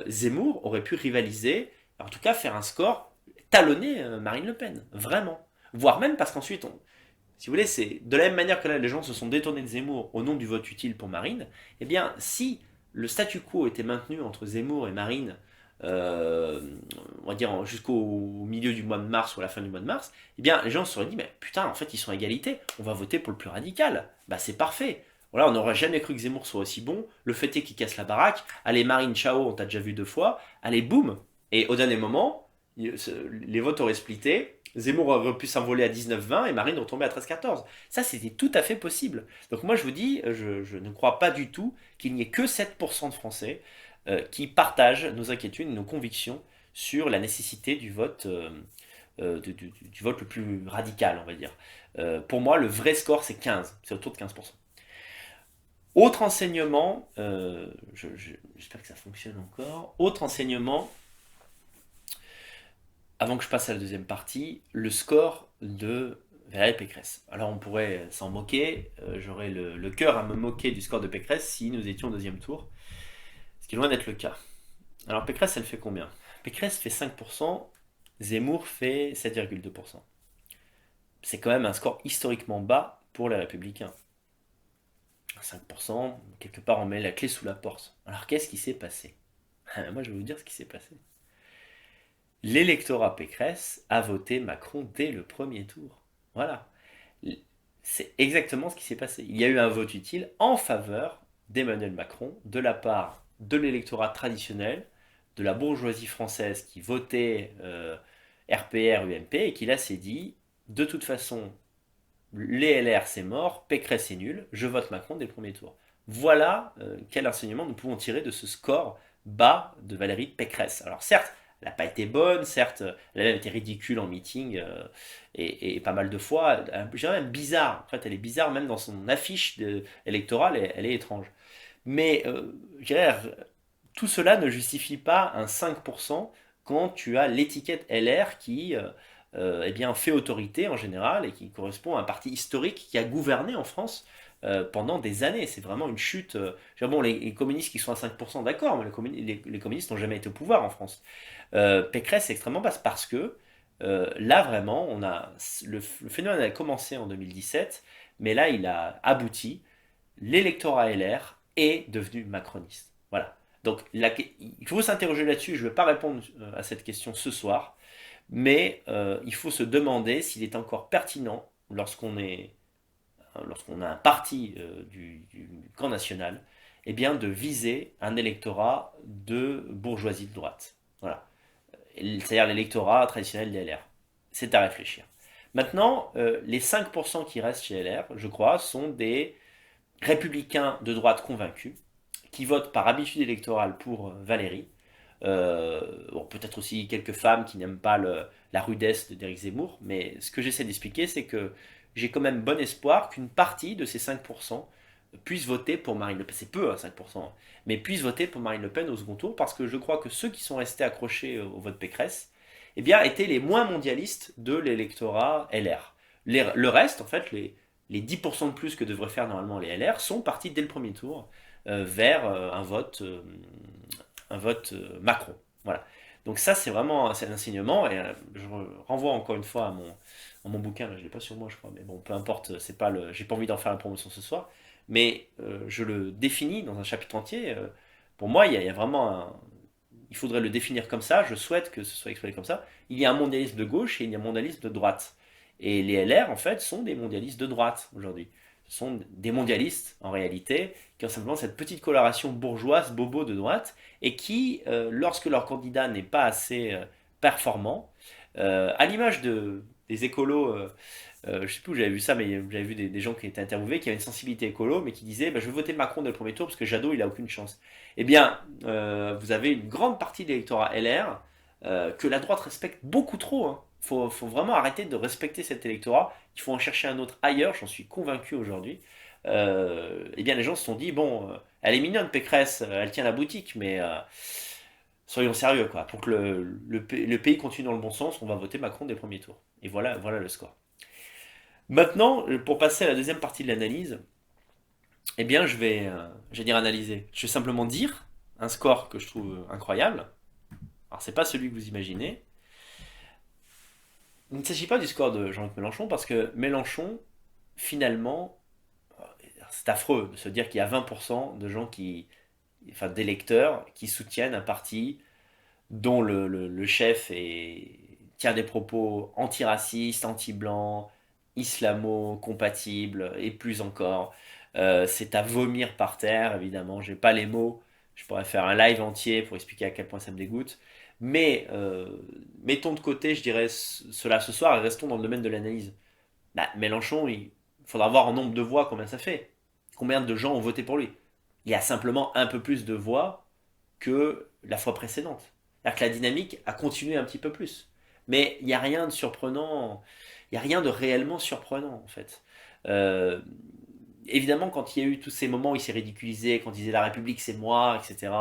Zemmour aurait pu rivaliser, en tout cas faire un score talonner Marine Le Pen, vraiment. Voire même parce qu'ensuite, si vous voulez, c'est de la même manière que là, les gens se sont détournés de Zemmour au nom du vote utile pour Marine. Eh bien, si le statu quo était maintenu entre Zemmour et Marine, euh, on va dire jusqu'au milieu du mois de mars ou à la fin du mois de mars, eh bien, les gens se seraient dit, mais putain, en fait, ils sont à égalité, on va voter pour le plus radical. Bah, c'est parfait. Voilà, on n'aurait jamais cru que Zemmour soit aussi bon. Le fait est qu'il casse la baraque. Allez, Marine, ciao, on t'a déjà vu 2 fois. Allez, boum. Et au dernier moment, les votes auraient splitté. Zemmour aurait pu s'envoler à 19-20 et Marine retomber à 13-14. Ça, c'était tout à fait possible. Donc moi, je vous dis, je ne crois pas du tout qu'il n'y ait que 7% de Français qui partagent nos inquiétudes, nos convictions sur la nécessité du vote du vote le plus radical, on va dire. Pour moi, le vrai score, c'est 15, c'est autour de 15%. Autre enseignement, j'espère que ça fonctionne encore. Autre enseignement, avant que je passe à la deuxième partie, le score de Valérie Pécresse. Alors on pourrait s'en moquer, j'aurais le cœur à me moquer du score de Pécresse si nous étions au deuxième tour, ce qui est loin d'être le cas. Alors Pécresse, elle fait combien? Pécresse fait 5%, Zemmour fait 7,2%. C'est quand même un score historiquement bas pour les Républicains. 5%, quelque part on met la clé sous la porte. Alors qu'est-ce qui s'est passé? Moi je vais vous dire ce qui s'est passé. L'électorat Pécresse a voté Macron dès le premier tour. Voilà. C'est exactement ce qui s'est passé. Il y a eu un vote utile en faveur d'Emmanuel Macron de la part de l'électorat traditionnel, de la bourgeoisie française qui votait RPR, UMP et qui là s'est dit, de toute façon, les LR c'est mort, Pécresse c'est nul, je vote Macron dès le premier tour. Voilà quel enseignement nous pouvons tirer de ce score bas de Valérie Pécresse. Alors certes, elle n'a pas été bonne, certes, elle a même été ridicule en meeting et pas mal de fois. Je dirais même bizarre. En fait, elle est bizarre même dans son affiche électorale, elle est étrange. Mais je dirais, tout cela ne justifie pas un 5% quand tu as l'étiquette LR qui eh bien, fait autorité en général et qui correspond à un parti historique qui a gouverné en France pendant des années. C'est vraiment une chute. Bon, les communistes qui sont à 5%, d'accord, mais les communistes n'ont jamais été au pouvoir en France. Pécresse est extrêmement basse parce que là vraiment, le phénomène a commencé en 2017, mais là il a abouti. L'électorat LR est devenu macroniste. Voilà. Donc il faut s'interroger là-dessus. Je ne vais pas répondre à cette question ce soir, mais il faut se demander s'il est encore pertinent lorsqu'on a un parti du camp national, eh bien de viser un électorat de bourgeoisie de droite. Voilà. C'est-à-dire l'électorat traditionnel des LR. C'est à réfléchir. Maintenant, les 5% qui restent chez LR, je crois, sont des républicains de droite convaincus, qui votent par habitude électorale pour Valérie. Bon, peut-être aussi quelques femmes qui n'aiment pas la rudesse d'Éric Zemmour, mais ce que j'essaie d'expliquer, c'est que j'ai quand même bon espoir qu'une partie de ces 5% puisse voter pour Marine Le Pen. C'est peu, hein, 5%, mais puisse voter pour Marine Le Pen au second tour, parce que je crois que ceux qui sont restés accrochés au vote Pécresse, eh bien, étaient les moins mondialistes de l'électorat LR. Le reste, en fait, les 10% de plus que devraient faire normalement les LR sont partis dès le premier tour vers un vote Macron. Voilà. Donc ça, c'est vraiment un enseignement, et je renvoie encore une fois à mon bouquin, là, je ne l'ai pas sur moi, je crois, mais bon, peu importe, c'est pas j'ai pas envie d'en faire la promotion ce soir, mais je le définis dans un chapitre entier. Pour moi, il y a vraiment il faudrait le définir comme ça, je souhaite que ce soit exprimé comme ça. Il y a un mondialisme de gauche et il y a un mondialisme de droite. Et les LR, en fait, sont des mondialistes de droite aujourd'hui. Ce sont des mondialistes, en réalité, qui ont simplement cette petite coloration bourgeoise, bobo de droite, et qui, lorsque leur candidat n'est pas assez performant, à l'image des écolos, je ne sais plus où j'avais vu ça, mais j'avais vu des gens qui étaient interviewés, qui avaient une sensibilité écolo, mais qui disaient bah, je vais voter Macron dès le premier tour parce que Jadot, il a aucune chance. Eh bien, vous avez une grande partie de l'électorat LR que la droite respecte beaucoup trop. Hein. Faut vraiment arrêter de respecter cet électorat. Il faut en chercher un autre ailleurs, j'en suis convaincu aujourd'hui. Eh bien, les gens se sont dit bon, elle est mignonne, Pécresse, elle tient la boutique, mais soyons sérieux, quoi. Pour que le pays continue dans le bon sens, on va voter Macron dès le premier tour. Et voilà le score. Maintenant, pour passer à la deuxième partie de l'analyse, eh bien, je vais dire analyser. Je vais simplement dire un score que je trouve incroyable. Alors, c'est pas celui que vous imaginez. Il ne s'agit pas du score de Jean-Luc Mélenchon parce que Mélenchon, finalement, c'est affreux de se dire qu'il y a 20% de gens enfin, d'électeurs qui soutiennent un parti dont le chef tient des propos antiracistes, anti-blancs, islamo-compatibles et plus encore. C'est à vomir par terre, évidemment. J'ai pas les mots. Je pourrais faire un live entier pour expliquer à quel point ça me dégoûte. Mais mettons de côté, je dirais, cela ce soir et restons dans le domaine de l'analyse. Bah, Mélenchon, il faudra voir en nombre de voix combien ça fait. Combien de gens ont voté pour lui. Il y a simplement un peu plus de voix que la fois précédente. C'est-à-dire que la dynamique a continué un petit peu plus. Mais il n'y a rien de surprenant, il n'y a rien de réellement surprenant en fait. Euh, Évidemment, quand il y a eu tous ces moments où il s'est ridiculisé, quand il disait la République c'est moi, etc.,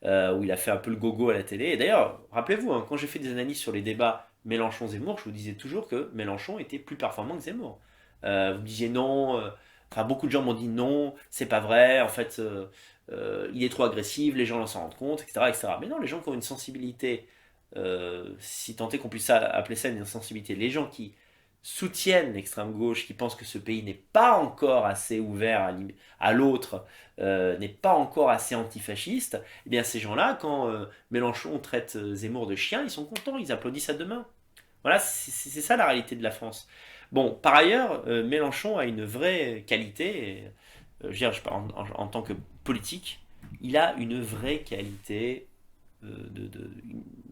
où il a fait un peu le gogo à la télé. Et d'ailleurs, rappelez-vous, hein, quand j'ai fait des analyses sur les débats Mélenchon-Zemmour, je vous disais toujours que Mélenchon était plus performant que Zemmour. Vous me disiez non, enfin beaucoup de gens m'ont dit non, c'est pas vrai, en fait il est trop agressif, les gens s'en rendent compte, etc., etc. Mais non, les gens qui ont une sensibilité, si tant est qu'on puisse appeler ça une sensibilité, les gens qui soutiennent l'extrême gauche, qui pensent que ce pays n'est pas encore assez ouvert à l'autre, n'est pas encore assez antifasciste, eh bien ces gens-là, quand Mélenchon traite Zemmour de chien, ils sont contents, ils applaudissent à deux mains. Voilà, c'est ça la réalité de la France. Bon, par ailleurs, Mélenchon a une vraie qualité, et, je veux dire, je parle en tant que politique, il a une vraie qualité, une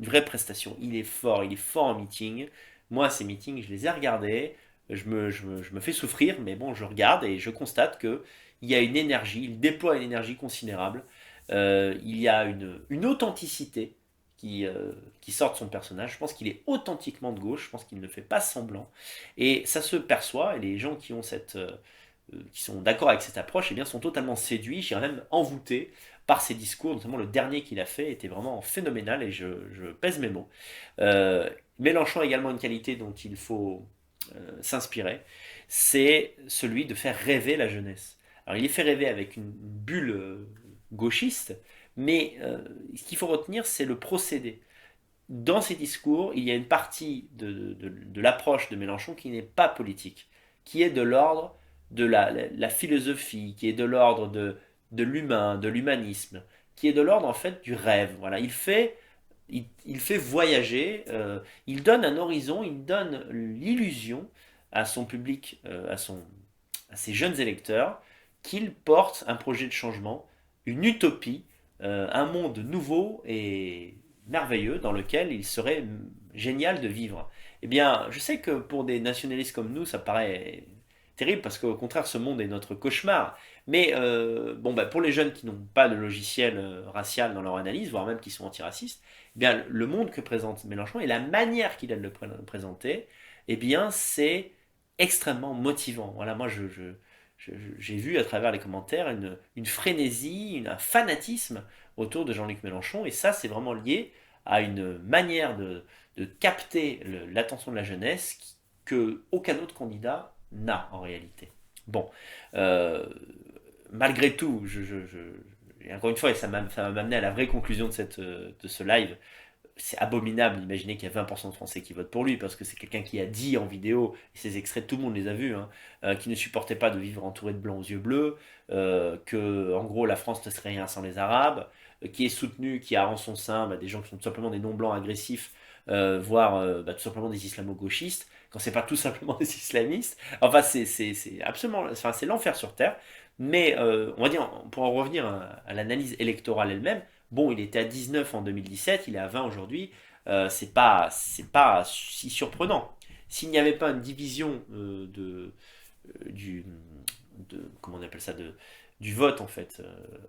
vraie prestation. Il est fort en meeting. Moi, ces meetings, je les ai regardés, je me fais souffrir, mais bon, je regarde et je constate que il y a une énergie, il déploie une énergie considérable, il y a une authenticité qui sort de son personnage. Je pense qu'il est authentiquement de gauche, je pense qu'il ne fait pas semblant. Et ça se perçoit, et les gens qui ont qui sont d'accord avec cette approche, eh bien, sont totalement séduits, j'irais même envoûtés par ses discours, notamment le dernier qu'il a fait était vraiment phénoménal, et je pèse mes mots. Mélenchon a également une qualité dont il faut s'inspirer, c'est celui de faire rêver la jeunesse. Alors il est fait rêver avec une bulle gauchiste, mais ce qu'il faut retenir, c'est le procédé. Dans ses discours, il y a une partie de l'approche de Mélenchon qui n'est pas politique, qui est de l'ordre de la philosophie, qui est de l'ordre de l'humain, de l'humanisme, qui est de l'ordre en fait du rêve. Voilà, il fait voyager, il donne un horizon, il donne l'illusion à son public, à ses jeunes électeurs, qu'il porte un projet de changement, une utopie, un monde nouveau et merveilleux dans lequel il serait génial de vivre. Eh bien, je sais que pour des nationalistes comme nous, ça paraît terrible parce qu'au contraire, ce monde est notre cauchemar. Mais bon, bah, pour les jeunes qui n'ont pas de logiciel racial dans leur analyse, voire même qui sont antiracistes, eh bien, le monde que présente Mélenchon et la manière qu'il a de le présenter, eh bien, c'est extrêmement motivant. Voilà, moi, j'ai vu à travers les commentaires une frénésie, un fanatisme autour de Jean-Luc Mélenchon, et ça, c'est vraiment lié à une manière de capter l'attention de la jeunesse que aucun autre candidat n'a en réalité. Bon, euh, malgré tout, et encore une fois, et ça va m'amener à la vraie conclusion de ce live, c'est abominable d'imaginer qu'il y a 20% de Français qui votent pour lui, parce que c'est quelqu'un qui a dit en vidéo, et ces extraits, tout le monde les a vus, hein, qui ne supportait pas de vivre entouré de blancs aux yeux bleus, que en gros la France ne serait rien sans les Arabes, qui est soutenu, qui a en son sein bah, des gens qui sont tout simplement des non-blancs agressifs, voire bah, tout simplement des islamo-gauchistes, quand c'est pas tout simplement des islamistes. Enfin, c'est absolument, enfin, c'est l'enfer sur Terre. Mais on va dire, pour en revenir à l'analyse électorale elle-même, bon, il était à 19 en 2017, il est à 20 aujourd'hui. C'est pas si surprenant. S'il n'y avait pas une division du, comment on appelle ça, du vote en fait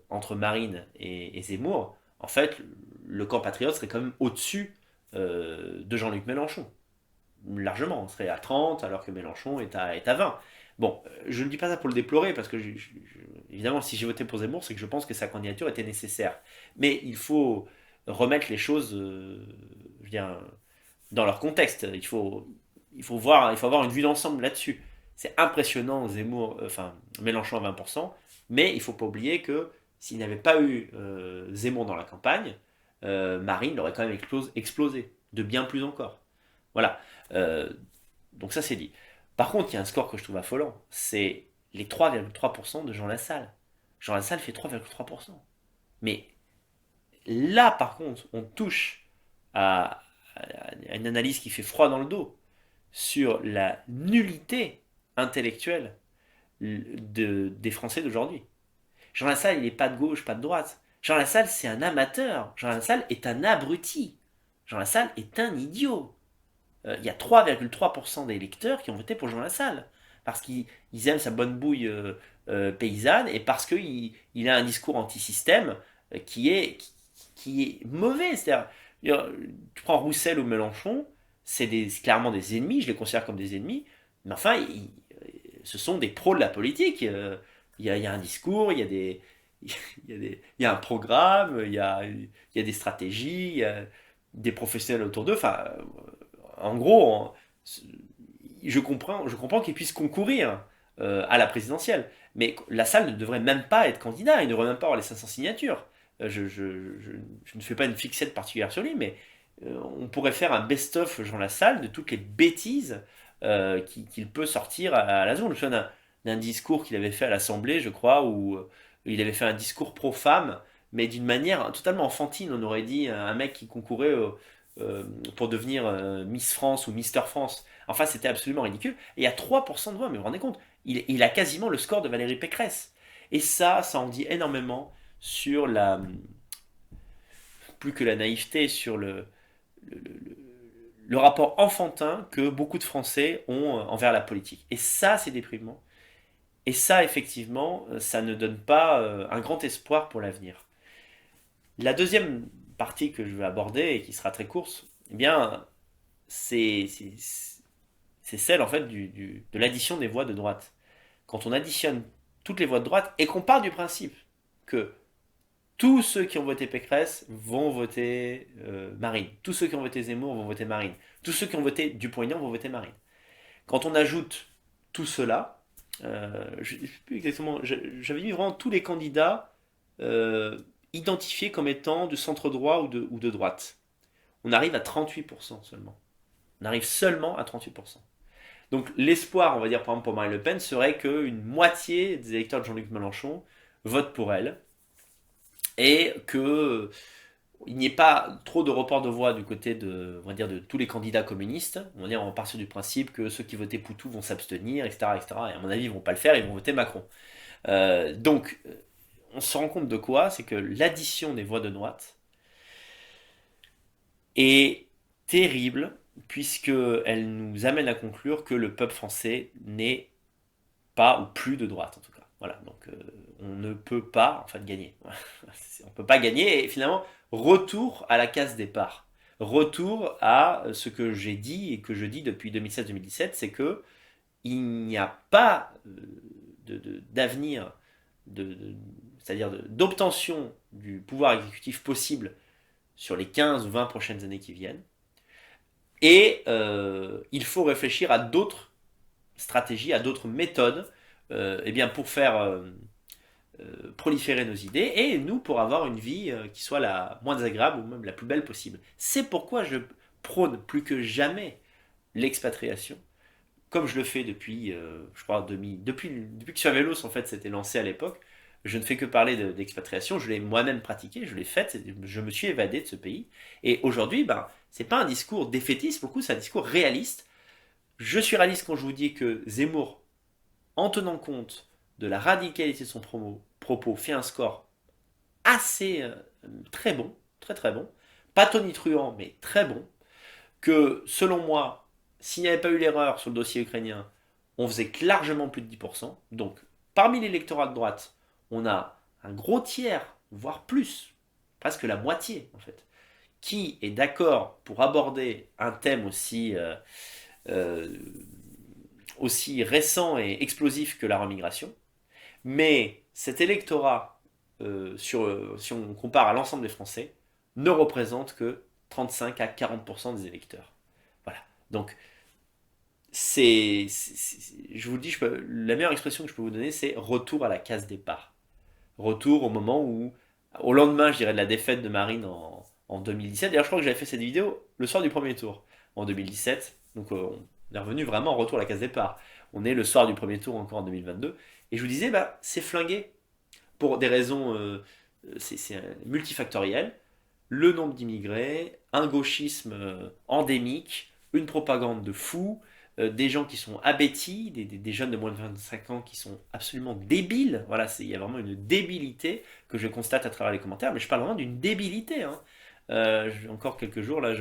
entre Marine et Zemmour, en fait, le camp patriote serait quand même au-dessus de Jean-Luc Mélenchon. Largement, on serait à 30 alors que Mélenchon est à 20. Bon, je ne dis pas ça pour le déplorer parce que évidemment, si j'ai voté pour Zemmour, c'est que je pense que sa candidature était nécessaire. Mais il faut remettre les choses, je veux dire, dans leur contexte. Il faut avoir une vue d'ensemble là-dessus. C'est impressionnant, Zemmour, enfin Mélenchon à 20%, mais il ne faut pas oublier que s'il n'avait pas eu Zemmour dans la campagne, Marine l'aurait quand même explosé, de bien plus encore. Voilà. Euh, donc ça c'est dit. Par contre, il y a un score que je trouve affolant, c'est les 3,3% de Jean Lassalle. Jean Lassalle fait 3,3%. Mais là, par contre, on touche à une analyse qui fait froid dans le dos sur la nullité intellectuelle des Français d'aujourd'hui. Jean Lassalle, il n'est pas de gauche, pas de droite. Jean Lassalle, c'est un amateur. Jean Lassalle est un abruti. Jean Lassalle est un idiot. Il y a 3,3% des électeurs qui ont voté pour Jean Lassalle. Parce qu'ils aiment sa bonne bouille paysanne et parce qu'il a un discours anti-système qui est mauvais. C'est-à-dire, tu prends Roussel ou Mélenchon, c'est clairement des ennemis, je les considère comme des ennemis, mais enfin, ce sont des pros de la politique. Il y a un discours, il y a un programme, il y a des stratégies, il y a des professionnels autour d'eux. Enfin, en gros, je comprends qu'ils puissent concourir à la présidentielle. Mais la salle ne devrait même pas être candidat, il ne devrait même pas avoir les 500 signatures. Je ne fais pas une fixette particulière sur lui, mais on pourrait faire un best-of Jean Lassalle de toutes les bêtises qu'il peut sortir à la zone. Je me souviens d'un discours qu'il avait fait à l'Assemblée, je crois, où il avait fait un discours pro-femme, mais d'une manière totalement enfantine. On aurait dit un mec qui concourait pour devenir Miss France ou Mister France. Enfin, c'était absolument ridicule. Et il y a 3% de voix, mais vous vous rendez compte, il a quasiment le score de Valérie Pécresse. Et ça en dit énormément sur plus que la naïveté, sur le, le- le rapport enfantin que beaucoup de Français ont envers la politique. Et ça, c'est déprimant. Et ça, effectivement, ça ne donne pas un grand espoir pour l'avenir. La deuxième partie que je vais aborder et qui sera très courte, eh bien, c'est celle en fait de l'addition des voix de droite. Quand on additionne toutes les voix de droite et qu'on part du principe que tous ceux qui ont voté Pécresse vont voter Marine, tous ceux qui ont voté Zemmour vont voter Marine, tous ceux qui ont voté Dupont-Aignan vont voter Marine. Quand on ajoute tout cela, je ne sais plus exactement, j'avais mis vraiment tous les candidats identifiés comme étant du centre droit ou de droite. On arrive à 38% seulement. On arrive seulement à 38%. Donc l'espoir, on va dire par exemple pour Marine Le Pen, serait qu'une moitié des électeurs de Jean-Luc Mélenchon votent pour elle et que il n'y ait pas trop de report de voix du côté de, on va dire, de tous les candidats communistes. On va dire, on part sur du principe que ceux qui votaient Poutou vont s'abstenir, etc., etc. Et à mon avis, ils vont pas le faire, ils vont voter Macron. Donc, on se rend compte de quoi? C'est que l'addition des voix de droite est terrible, puisqu'elle nous amène à conclure que le peuple français n'est pas ou plus de droite, en tout cas. Voilà, donc on ne peut pas en fait gagner. On ne peut pas gagner et finalement, retour à la case départ. Retour à ce que j'ai dit et que je dis depuis 2016-2017, c'est que il n'y a pas d'avenir, c'est-à-dire d'obtention du pouvoir exécutif possible sur les 15 ou 20 prochaines années qui viennent. Et il faut réfléchir à d'autres stratégies, à d'autres méthodes eh bien pour faire proliférer nos idées et nous pour avoir une vie qui soit la moins désagréable ou même la plus belle possible. C'est pourquoi je prône plus que jamais l'expatriation, comme je le fais depuis, je crois, depuis que Chavelos en fait s'était lancé à l'époque. Je ne fais que parler d'expatriation, je l'ai moi-même pratiqué, je l'ai fait, je me suis évadé de ce pays. Et aujourd'hui, ben, c'est pas un discours défaitiste, beaucoup, c'est un discours réaliste. Je suis réaliste quand je vous dis que Zemmour, en tenant compte de la radicalité de son propos, fait un score assez très bon, très très bon, pas tonitruant, mais très bon, que selon moi, s'il n'y avait pas eu l'erreur sur le dossier ukrainien, on faisait largement plus de 10%. Donc, parmi l'électorat de droite, on a un gros tiers, voire plus, presque la moitié en fait, qui est d'accord pour aborder un thème euh, aussi récent et explosif que la remigration. Mais cet électorat, si on compare à l'ensemble des Français, ne représente que 35 à 40% des électeurs. Voilà. Donc, je vous le dis, la meilleure expression que je peux vous donner, c'est retour à la case départ. Retour au moment où, au lendemain, je dirais, de la défaite de Marine en 2017. D'ailleurs, je crois que j'avais fait cette vidéo le soir du premier tour, en 2017. Donc, on est revenu vraiment en retour à la case départ. On est le soir du premier tour encore en 2022. Et je vous disais, bah, c'est flingué pour des raisons c'est multifactorielles. Le nombre d'immigrés, un gauchisme endémique, une propagande de fous, des gens qui sont abétis, des jeunes de moins de 25 ans qui sont absolument débiles. Voilà, il y a vraiment une débilité que je constate à travers les commentaires, mais je parle vraiment d'une débilité. Hein. Encore quelques jours, là,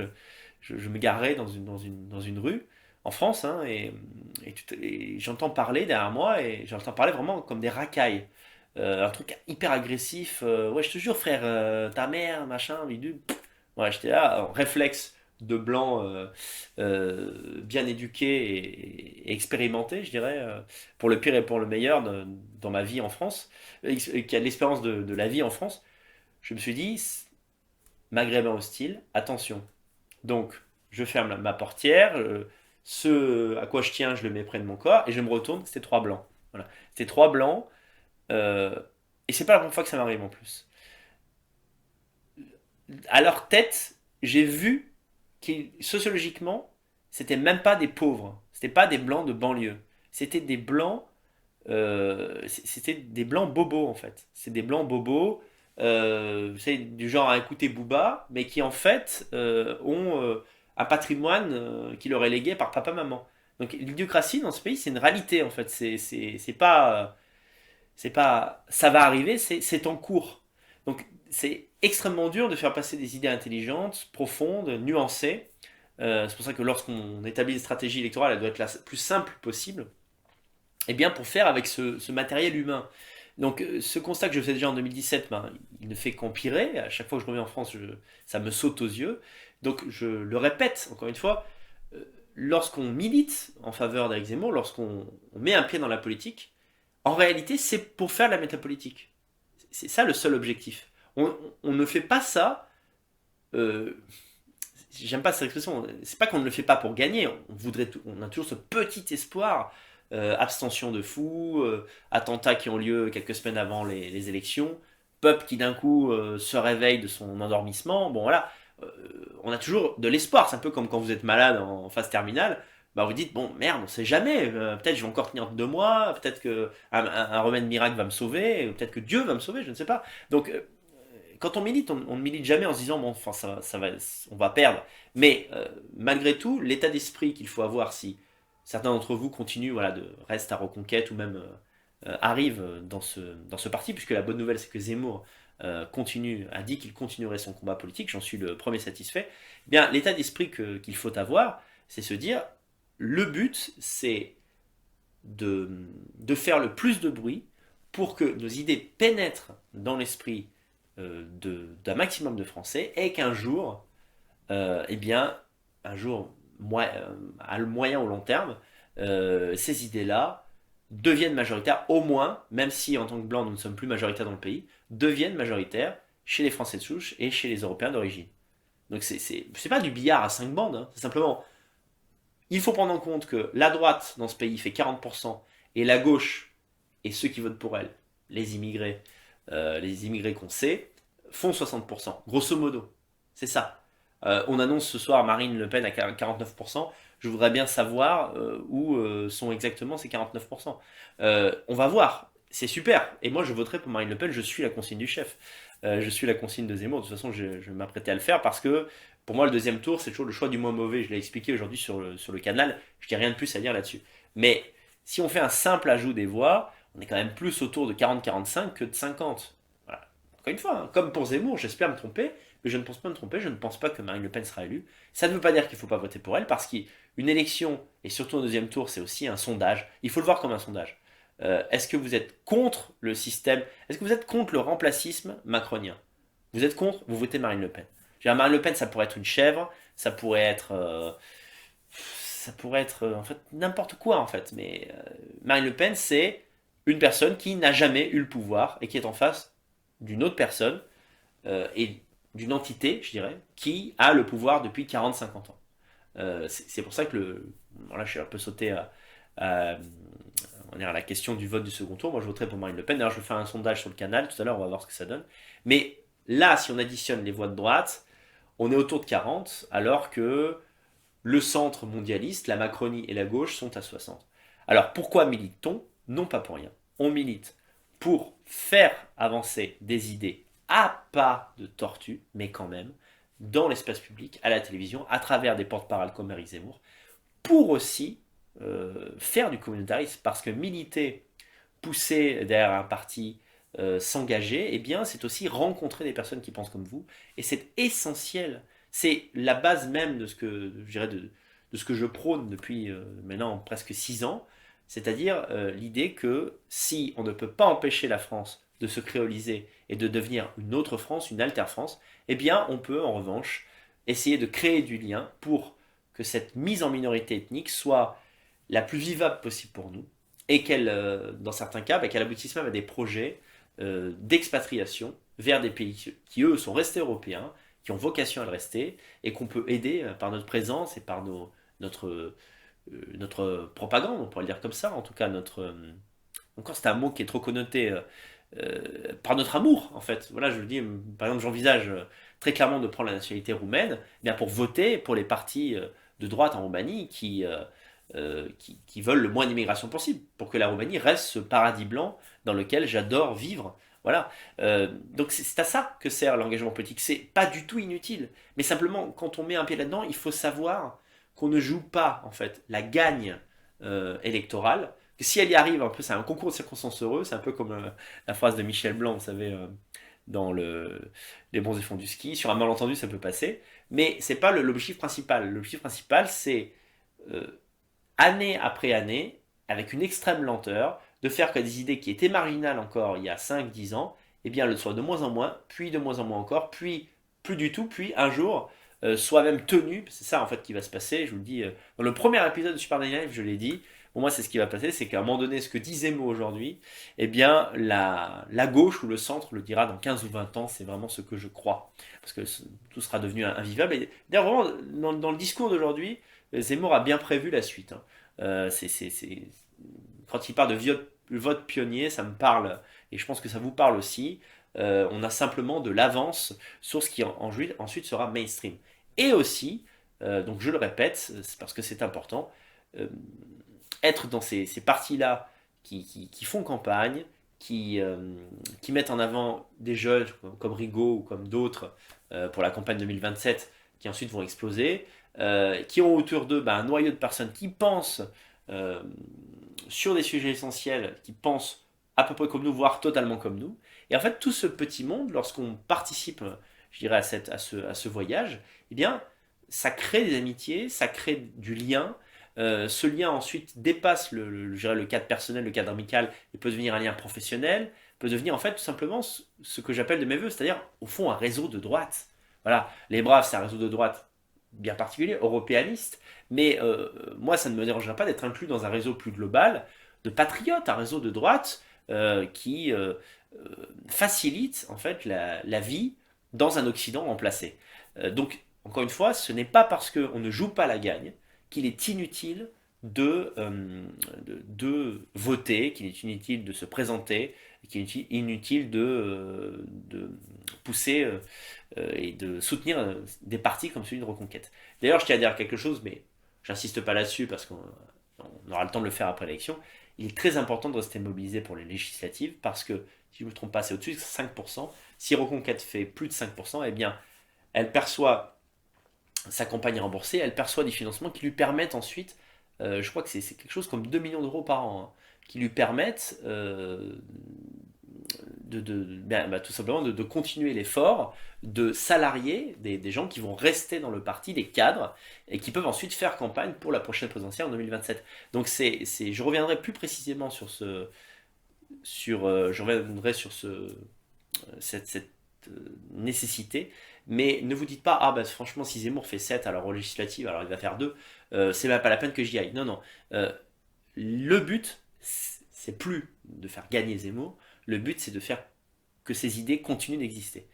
je me garais dans une rue en France, hein, et j'entends parler derrière moi, et j'entends parler vraiment comme des racailles. Un truc hyper agressif. Ouais, je te jure, frère, ta mère, machin, bidule. Ouais, j'étais là, réflexe. de blancs bien éduqués et expérimentés, je dirais, pour le pire et pour le meilleur dans ma vie en France, qui a de l'expérience de la vie en France, je me suis dit, maghrébin hostile, attention. Donc, je ferme ma portière, ce à quoi je tiens, je le mets près de mon corps, et je me retourne, c'était trois blancs. Voilà. C'était trois blancs, euh, et c'est pas la première fois que ça m'arrive en plus. À leur tête, j'ai vu que sociologiquement, c'était même pas des pauvres, c'était pas des blancs de banlieue, c'était des blancs, c'était des blancs bobos en fait. C'est des blancs bobos, c'est du genre à écouter Booba, mais qui en fait ont un patrimoine qui leur est légué par papa-maman. Donc l'idiocratie dans ce pays, c'est une réalité en fait. C'est pas, ça va arriver, c'est en cours. Donc c'est extrêmement dur de faire passer des idées intelligentes, profondes, nuancées. C'est pour ça que lorsqu'on établit une stratégie électorale, elle doit être la plus simple possible. Et bien pour faire avec ce matériel humain. Donc ce constat que je faisais déjà en 2017, ben, il ne fait qu'empirer. À chaque fois que je reviens en France, ça me saute aux yeux. Donc je le répète encore une fois, lorsqu'on milite en faveur d'Éric Zemmour, lorsqu'on met un pied dans la politique, en réalité, c'est pour faire de la métapolitique. C'est ça le seul objectif. On ne fait pas ça. euh, J'aime pas cette expression. C'est pas qu'on ne le fait pas pour gagner. On a toujours ce petit espoir. Abstention de fous, attentats qui ont lieu quelques semaines avant les élections, peuple qui d'un coup se réveille de son endormissement. Bon voilà, euh, on a toujours de l'espoir. C'est un peu comme quand vous êtes malade en phase terminale. Bah vous dites bon merde, on sait jamais. Peut-être je vais encore tenir 2 mois. Peut-être que un remède miracle va me sauver. Peut-être que Dieu va me sauver. Je ne sais pas. Donc quand on milite, on ne milite jamais en se disant bon, enfin, ça va, on va perdre. Mais malgré tout, l'état d'esprit qu'il faut avoir si certains d'entre vous continuent, voilà, de reste à Reconquête ou même arrivent dans ce parti, puisque la bonne nouvelle c'est que Zemmour a dit qu'il continuerait son combat politique, j'en suis le premier satisfait. Eh bien, l'état d'esprit qu'il faut avoir, c'est se dire le but c'est de faire le plus de bruit pour que nos idées pénètrent dans l'esprit d'un maximum de Français et qu'un jour, eh bien, un jour, à moyen ou long terme, ces idées-là deviennent majoritaires, au moins, même si en tant que blanc nous ne sommes plus majoritaires dans le pays, deviennent majoritaires chez les Français de souche et chez les Européens d'origine. Donc c'est pas du billard à 5 bandes, hein. C'est simplement, il faut prendre en compte que la droite dans ce pays fait 40% et la gauche, et ceux qui votent pour elle, les immigrés qu'on sait, font 60%, grosso modo. C'est ça. On annonce ce soir Marine Le Pen à 49%. Je voudrais bien savoir où sont exactement ces 49%. On va voir. C'est super. Et moi, je voterai pour Marine Le Pen. Je suis la consigne du chef. Je suis la consigne de Zemmour. De toute façon, je m'apprêtais à le faire parce que pour moi, le deuxième tour, c'est toujours le choix du moins mauvais. Je l'ai expliqué aujourd'hui sur le canal. Je n'ai rien de plus à dire là-dessus. Mais si on fait un simple ajout des voix, on est quand même plus autour de 40-45 que de 50. Voilà. Encore une fois, hein, comme pour Zemmour, j'espère me tromper, mais je ne pense pas me tromper, je ne pense pas que Marine Le Pen sera élue. Ça ne veut pas dire qu'il ne faut pas voter pour elle, parce qu'une élection, et surtout au deuxième tour, c'est aussi un sondage. Il faut le voir comme un sondage. Est-ce que vous êtes contre le système? Est-ce que vous êtes contre le remplacisme macronien? Vous êtes contre? Vous votez Marine Le Pen. Marine Le Pen, ça pourrait être une chèvre, ça pourrait être en fait n'importe quoi en fait. Mais Marine Le Pen, c'est une personne qui n'a jamais eu le pouvoir et qui est en face d'une autre personne et d'une entité, je dirais, qui a le pouvoir depuis 40-50 ans. C'est pour ça que voilà, je suis un peu sauté à, on est à la question du vote du second tour. Moi, je voterai pour Marine Le Pen. D'ailleurs, je vais faire un sondage sur le canal tout à l'heure, on va voir ce que ça donne. Mais là, si on additionne les voix de droite, on est autour de 40, alors que le centre mondialiste, la Macronie et la gauche sont à 60. Alors pourquoi milite-t-on? Non pas pour rien. On milite pour faire avancer des idées à pas de tortue, mais quand même, dans l'espace public, à la télévision, à travers des porte-paroles comme Éric Zemmour, pour aussi faire du communautarisme. Parce que militer, pousser derrière un parti, s'engager, eh bien, c'est aussi rencontrer des personnes qui pensent comme vous. Et c'est essentiel. C'est la base même de ce que je dirais de ce que je prône depuis maintenant presque 6 ans, c'est-à-dire l'idée que si on ne peut pas empêcher la France de se créoliser et de devenir une autre France, une alter France, eh bien on peut en revanche essayer de créer du lien pour que cette mise en minorité ethnique soit la plus vivable possible pour nous et qu'elle, dans certains cas, qu'elle aboutisse même à des projets d'expatriation vers des pays qui, eux, sont restés européens, qui ont vocation à le rester, et qu'on peut aider par notre présence et par notre propagande, on pourrait le dire comme ça, en tout cas encore c'est un mot qui est trop connoté par notre amour en fait. Voilà, je le dis, par exemple j'envisage très clairement de prendre la nationalité roumaine, eh bien pour voter pour les partis de droite en Roumanie qui veulent le moins d'immigration possible, pour que la Roumanie reste ce paradis blanc dans lequel j'adore vivre. Voilà. Donc c'est à ça que sert l'engagement politique. C'est pas du tout inutile. Mais simplement, quand on met un pied là-dedans, il faut savoir qu'on ne joue pas, en fait, la gagne électorale. Que si elle y arrive, un peu, c'est un concours de circonstances heureuses. C'est un peu comme la phrase de Michel Blanc, vous savez, dans Les bons et fonds du ski. Sur un malentendu, ça peut passer. Mais c'est pas l'objectif principal. L'objectif principal, c'est euh, année après année, avec une extrême lenteur, de faire que des idées qui étaient marginales encore il y a 5, 10 ans, eh bien, le soient de moins en moins, puis de moins en moins encore, puis plus du tout, puis un jour, soit même tenu. C'est ça en fait qui va se passer, je vous le dis, dans le premier épisode de Super Night Live, je l'ai dit, pour moi c'est ce qui va passer, c'est qu'à un moment donné, ce que dit Zemmour aujourd'hui, eh bien, la gauche ou le centre le dira dans 15 ou 20 ans, c'est vraiment ce que je crois, parce que tout sera devenu invivable. Et d'ailleurs, vraiment, dans le discours d'aujourd'hui, Zemmour a bien prévu la suite, hein. Quand il parle de vote pionnier, ça me parle, et je pense que ça vous parle aussi. On a simplement de l'avance sur ce qui ensuite sera mainstream. Et aussi, donc je le répète, c'est parce que c'est important, euh, être dans ces partis-là qui font campagne, qui mettent en avant des jeunes comme Rigaud ou comme d'autres pour la campagne 2027 qui ensuite vont exploser, qui ont autour d'eux un noyau de personnes qui pensent euh, sur des sujets essentiels, qui pensent à peu près comme nous, voire totalement comme nous. Et en fait, tout ce petit monde, lorsqu'on participe, je dirais, à ce voyage, eh bien, ça crée des amitiés, ça crée du lien. Ce lien ensuite dépasse je dirais, le cadre personnel, le cadre amical, et peut devenir un lien professionnel, peut devenir en fait tout simplement ce que j'appelle de mes voeux, c'est-à-dire au fond un réseau de droite. Voilà, les Braves, c'est un réseau de droite bien particulier, européaniste, mais moi, ça ne me dérangerait pas d'être inclus dans un réseau plus global de patriotes, un réseau de droite qui facilite en fait la vie dans un Occident remplacé. Donc, encore une fois, ce n'est pas parce qu'on ne joue pas la gagne qu'il est inutile de voter, qu'il est inutile de se présenter, qu'il est inutile de pousser et de soutenir des partis comme celui de Reconquête. D'ailleurs, je tiens à dire quelque chose, mais j'insiste pas là-dessus parce qu'on aura le temps de le faire après l'élection. Il est très important de rester mobilisé pour les législatives parce que, si je ne me trompe pas, c'est au-dessus de 5%. Si Reconquête fait plus de 5%, eh bien, elle perçoit sa campagne remboursée, elle perçoit des financements qui lui permettent ensuite, je crois que c'est quelque chose comme 2 millions d'euros par an, hein, qui lui permettent tout simplement de continuer l'effort, de salarier des gens qui vont rester dans le parti, des cadres, et qui peuvent ensuite faire campagne pour la prochaine présidentielle en 2027. Donc je reviendrai plus précisément je reviendrai sur cette nécessité, mais ne vous dites pas, ah bah franchement si Zemmour fait 7 alors aux législatives, alors il va faire 2, c'est même pas la peine que j'y aille. Non, non. Le but, c'est plus de faire gagner Zemmour, le but c'est de faire que ces idées continuent d'exister.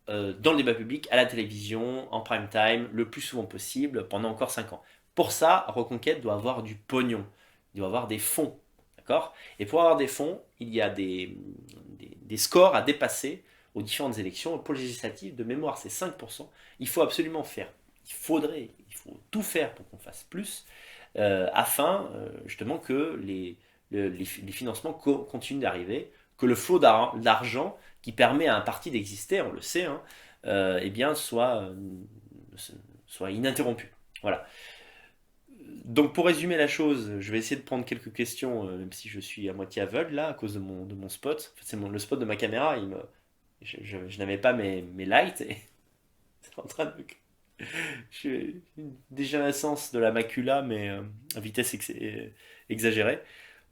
Dans le débat public, à la télévision, en prime time, le plus souvent possible, pendant encore 5 ans. Pour ça, Reconquête doit avoir du pognon, il doit avoir des fonds. D'accord. Et pour avoir des fonds, il y a des scores à dépasser aux différentes élections. Pour les législatives, de mémoire, c'est 5%. Il faut absolument faire. Il faut tout faire pour qu'on fasse plus, afin justement que les financements continuent d'arriver, que le flot d'argent qui permet à un parti d'exister, on le sait, hein, eh bien, soit ininterrompu. Voilà. Donc pour résumer la chose, je vais essayer de prendre quelques questions, même si je suis à moitié aveugle là, à cause de mon spot. En fait, c'est le spot de ma caméra, je n'avais pas mes lights et c'est en train de... J'ai une dégénérescence de la macula, mais à vitesse exagérée.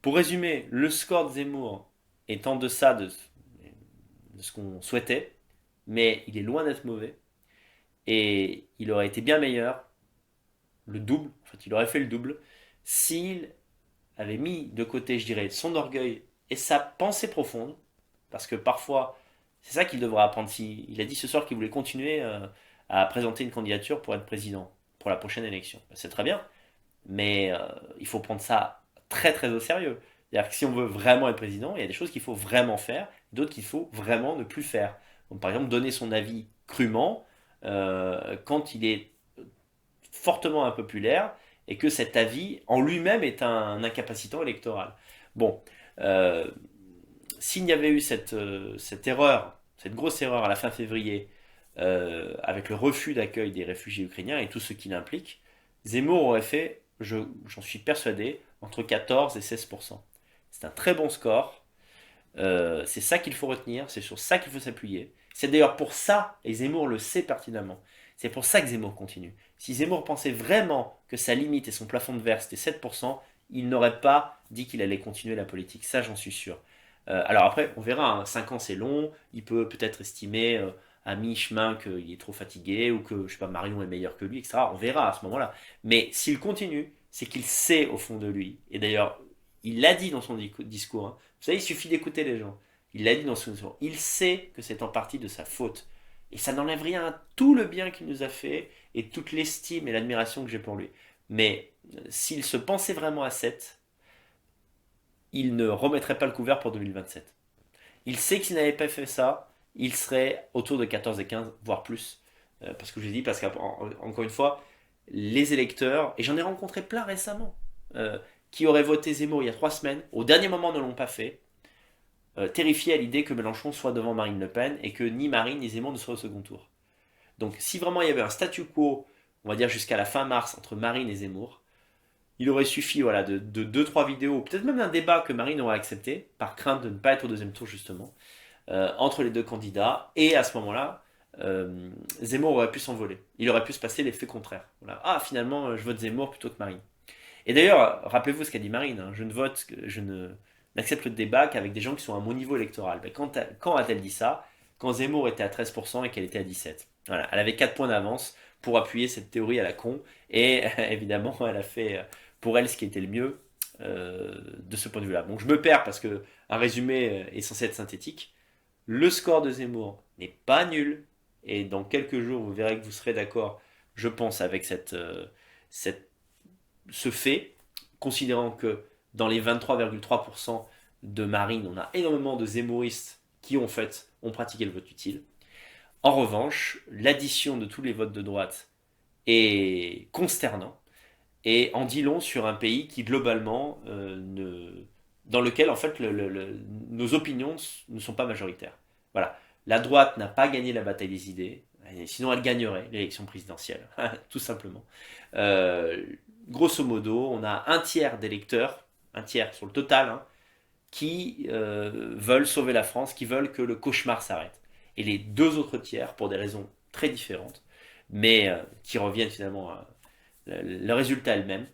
Pour résumer, le score de Zemmour est en deçà de ce qu'on souhaitait, mais il est loin d'être mauvais. Et il aurait été bien meilleur, le double, en fait, il aurait fait le double, s'il avait mis de côté, je dirais, son orgueil et sa pensée profonde, parce que parfois, c'est ça qu'il devra apprendre. Il a dit ce soir qu'il voulait continuer à présenter une candidature pour être président pour la prochaine élection. C'est très bien, mais il faut prendre ça très très au sérieux. C'est-à-dire que si on veut vraiment être président, il y a des choses qu'il faut vraiment faire, d'autres qu'il faut vraiment ne plus faire. Donc, par exemple, donner son avis crûment quand il est fortement impopulaire et que cet avis en lui-même est un incapacitant électoral. Bon, euh, s'il n'y avait eu cette erreur, cette grosse erreur à la fin février, avec le refus d'accueil des réfugiés ukrainiens et tout ce qui l'implique, Zemmour aurait fait, j'en suis persuadé, entre 14 et 16%. C'est un très bon score. C'est ça qu'il faut retenir, c'est sur ça qu'il faut s'appuyer. C'est d'ailleurs pour ça, et Zemmour le sait pertinemment, c'est pour ça que Zemmour continue. Si Zemmour pensait vraiment que sa limite et son plafond de verre c'était 7%, il n'aurait pas dit qu'il allait continuer la politique. Ça, j'en suis sûr. Alors après, on verra, hein. 5 ans c'est long, il peut peut-être estimer à mi-chemin qu'il est trop fatigué ou que, je sais pas, Marion est meilleur que lui, etc. On verra à ce moment-là. Mais s'il continue, c'est qu'il sait au fond de lui. Et d'ailleurs, il l'a dit dans son discours, hein. Vous savez, il suffit d'écouter les gens. Il l'a dit dans son discours. Il sait que c'est en partie de sa faute. Et ça n'enlève rien à tout le bien qu'il nous a fait et toute l'estime et l'admiration que j'ai pour lui. Mais s'il se pensait vraiment à 7, il ne remettrait pas le couvert pour 2027. Il sait qu'il n'avait pas fait ça, il serait autour de 14 et 15, voire plus. Parce que je dis, parce qu'encore une fois, les électeurs, et j'en ai rencontré plein récemment, qui auraient voté Zemmour il y a 3 semaines, au dernier moment ne l'ont pas fait, terrifiés à l'idée que Mélenchon soit devant Marine Le Pen et que ni Marine ni Zemmour ne soient au second tour. Donc si vraiment il y avait un statu quo, on va dire jusqu'à la fin mars, entre Marine et Zemmour, il aurait suffi voilà, de 2-3 vidéos, peut-être même d'un débat que Marine aurait accepté, par crainte de ne pas être au deuxième tour justement, entre les deux candidats, et à ce moment-là, Zemmour aurait pu s'envoler. Il aurait pu se passer l'effet contraire. Voilà. Ah, finalement, je vote Zemmour plutôt que Marine. Et d'ailleurs, rappelez-vous ce qu'a dit Marine, hein, je ne n'accepte le débat qu'avec des gens qui sont à mon niveau électoral. Ben, quand a-t-elle dit ça? Quand Zemmour était à 13% et qu'elle était à 17%. Voilà, elle avait 4 points d'avance pour appuyer cette théorie à la con, et évidemment, elle a fait pour elle ce qui était le mieux de ce point de vue-là. Donc je me perds parce que un résumé est censé être synthétique. Le score de Zemmour n'est pas nul, et dans quelques jours, vous verrez que vous serez d'accord, je pense, avec cette ce fait, considérant que dans les 23,3% de Marine, on a énormément de zémoristes qui ont pratiqué le vote utile. En revanche, l'addition de tous les votes de droite est consternant et en dit long sur un pays qui globalement dans lequel en fait nos opinions ne sont pas majoritaires. Voilà, la droite n'a pas gagné la bataille des idées, sinon elle gagnerait l'élection présidentielle, tout simplement. Euh, Grosso modo, on a un tiers d'électeurs, un tiers sur le total, hein, qui veulent sauver la France, qui veulent que le cauchemar s'arrête. Et les deux autres tiers, pour des raisons très différentes, mais qui reviennent finalement à le résultat elle-même,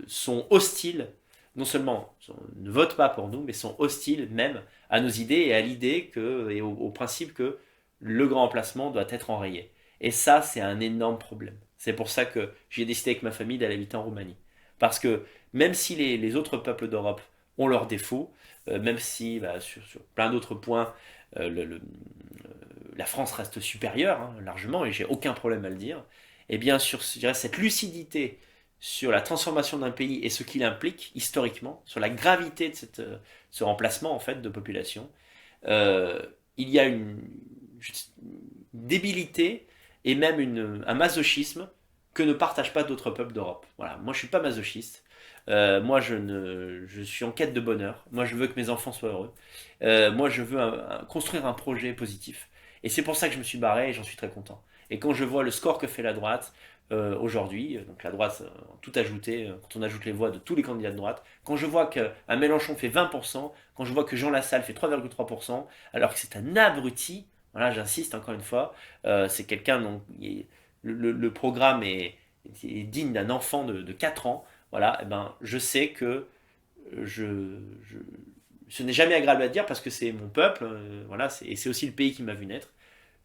sont hostiles, non seulement ne votent pas pour nous, mais sont hostiles même à nos idées et à l'idée et au principe que le grand emplacement doit être enrayé. Et ça, c'est un énorme problème. C'est pour ça que j'ai décidé avec ma famille d'aller habiter en Roumanie. Parce que même si les autres peuples d'Europe ont leurs défauts, même si bah, sur plein d'autres points, la France reste supérieure, hein, largement, et j'ai aucun problème à le dire, et bien sur je dirais, cette lucidité sur la transformation d'un pays et ce qu'il implique historiquement, sur la gravité de ce remplacement en fait de population, euh, il y a une débilité et même un masochisme que ne partagent pas d'autres peuples d'Europe. Voilà, moi je suis pas masochiste. Moi je suis en quête de bonheur. Moi je veux que mes enfants soient heureux. Moi je veux construire un projet positif. Et c'est pour ça que je me suis barré et j'en suis très content. Et quand je vois le score que fait la droite aujourd'hui, donc la droite, tout ajouté, quand on ajoute les voix de tous les candidats de droite, quand je vois qu'un Mélenchon fait 20%, quand je vois que Jean Lassalle fait 3,3%, alors que c'est un abruti, voilà, j'insiste encore une fois, c'est quelqu'un dont le programme est digne d'un enfant de 4 ans, voilà, et ben, je sais que je ce n'est jamais agréable à dire parce que c'est mon peuple, voilà, et c'est aussi le pays qui m'a vu naître.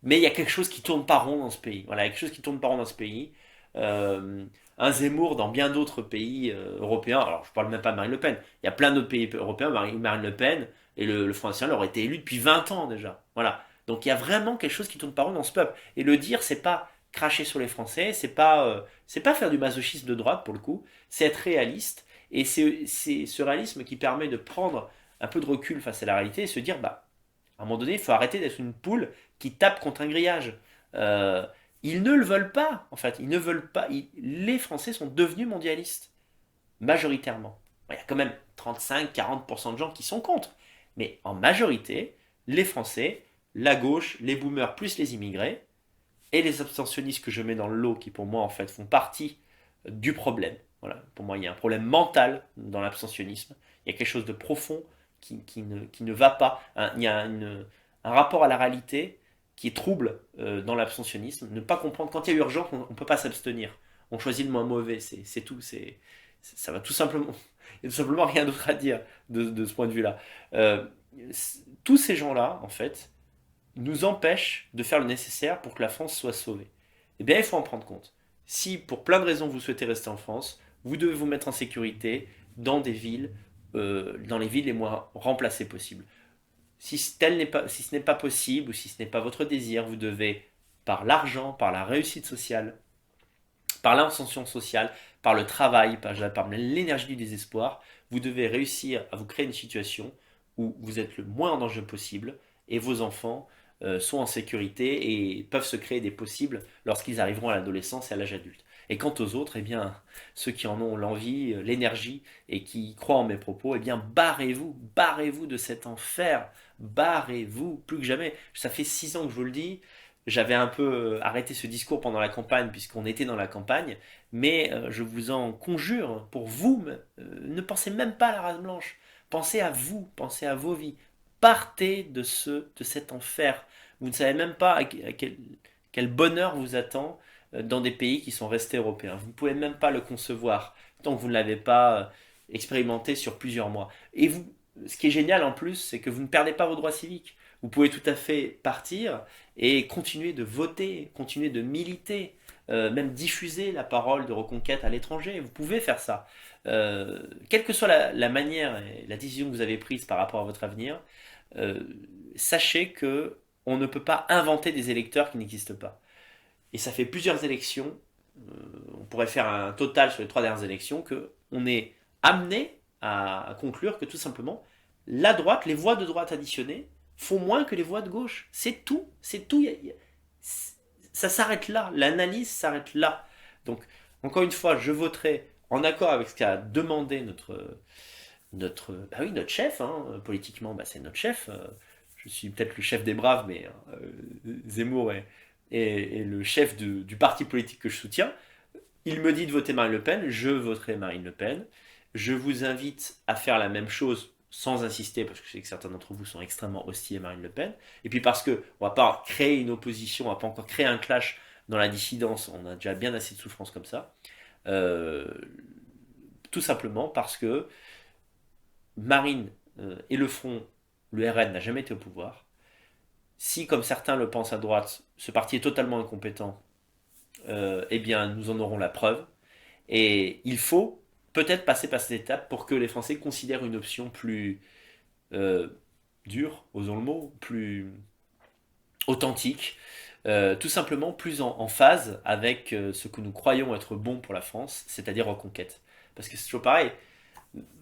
Mais il y a quelque chose qui tourne pas rond dans ce pays. Voilà, il y a quelque chose qui tourne pas rond dans ce pays. Euh, un Zemmour dans bien d'autres pays européens. Alors, je parle même pas de Marine Le Pen. Il y a plein d'autres pays européens. Marine Le Pen et le Front National auraient été élus depuis 20 ans déjà. Voilà. Donc, il y a vraiment quelque chose qui tourne pas rond dans ce peuple. Et le dire, c'est pas cracher sur les Français, c'est pas faire du masochisme de droite pour le coup. C'est être réaliste. Et c'est ce réalisme qui permet de prendre un peu de recul face à la réalité et se dire, bah, à un moment donné, il faut arrêter d'être une poule qui tape contre un grillage. Euh, Ils ne le veulent pas, en fait. Ils ne veulent pas. Les Français sont devenus mondialistes, majoritairement. Bon, il y a quand même 35-40% de gens qui sont contre. Mais en majorité, les Français, la gauche, les boomers plus les immigrés, et les abstentionnistes que je mets dans le lot, qui pour moi, en fait, font partie du problème. Voilà. Pour moi, il y a un problème mental dans l'abstentionnisme. Il y a quelque chose de profond qui ne va pas. Il y a un rapport à la réalité qui est trouble dans l'abstentionnisme. Ne pas comprendre, quand il y a urgence, on ne peut pas s'abstenir. On choisit le moins mauvais, c'est tout. Ça va tout simplement. Il n'y a tout simplement rien d'autre à dire de ce point de vue-là. Euh, Tous ces gens-là, en fait, nous empêchent de faire le nécessaire pour que la France soit sauvée. Eh bien, il faut en prendre compte. Si, pour plein de raisons, vous souhaitez rester en France, vous devez vous mettre en sécurité dans des villes, dans les villes les moins remplacées possibles. Si ce n'est pas possible ou si ce n'est pas votre désir, vous devez, par l'argent, par la réussite sociale, par l'ascension sociale, par le travail, par l'énergie du désespoir, vous devez réussir à vous créer une situation où vous êtes le moins en danger possible et vos enfants sont en sécurité et peuvent se créer des possibles lorsqu'ils arriveront à l'adolescence et à l'âge adulte. Et quant aux autres, eh bien, ceux qui en ont l'envie, l'énergie et qui croient en mes propos, eh bien, barrez-vous de cet enfer, barrez-vous plus que jamais. Ça fait 6 ans que je vous le dis, j'avais un peu arrêté ce discours pendant la campagne, puisqu'on était dans la campagne, mais je vous en conjure, pour vous, ne pensez même pas à la race blanche. Pensez à vous, pensez à vos vies. Partez de cet enfer. Vous ne savez même pas quel bonheur vous attend dans des pays qui sont restés européens. Vous ne pouvez même pas le concevoir tant que vous ne l'avez pas expérimenté sur plusieurs mois. Et vous, ce qui est génial en plus, c'est que vous ne perdez pas vos droits civiques. Vous pouvez tout à fait partir et continuer de voter, continuer de militer, même diffuser la parole de Reconquête à l'étranger. Vous pouvez faire ça. Quelle que soit la manière et la décision que vous avez prise par rapport à votre avenir, euh, sachez que on ne peut pas inventer des électeurs qui n'existent pas. Et ça fait plusieurs élections, on pourrait faire un total sur les 3 dernières élections, que on est amené à conclure que tout simplement, la droite, les voix de droite additionnées, font moins que les voix de gauche. C'est tout, c'est tout. Ça s'arrête là, l'analyse s'arrête là. Donc, encore une fois, je voterai en accord avec ce qu'a demandé bah oui, notre chef, hein, politiquement, bah c'est notre chef. Je suis peut-être le chef des braves, mais Zemmour est le chef du parti politique que je soutiens. Il me dit de voter Marine Le Pen, je voterai Marine Le Pen. Je vous invite à faire la même chose sans insister, parce que je sais que certains d'entre vous sont extrêmement hostiles à Marine Le Pen. Et puis parce que on va pas créer une opposition, on va pas encore créer un clash dans la dissidence, on a déjà bien assez de souffrance comme ça. Euh, Tout simplement parce que Marine et le Front, le RN n'a jamais été au pouvoir. Si, comme certains le pensent à droite, ce parti est totalement incompétent, eh bien, nous en aurons la preuve. Et il faut peut-être passer par cette étape pour que les Français considèrent une option plus euh, dure, osons le mot, plus authentique, tout simplement plus en phase avec ce que nous croyons être bon pour la France, c'est-à-dire Reconquête. Parce que c'est toujours pareil,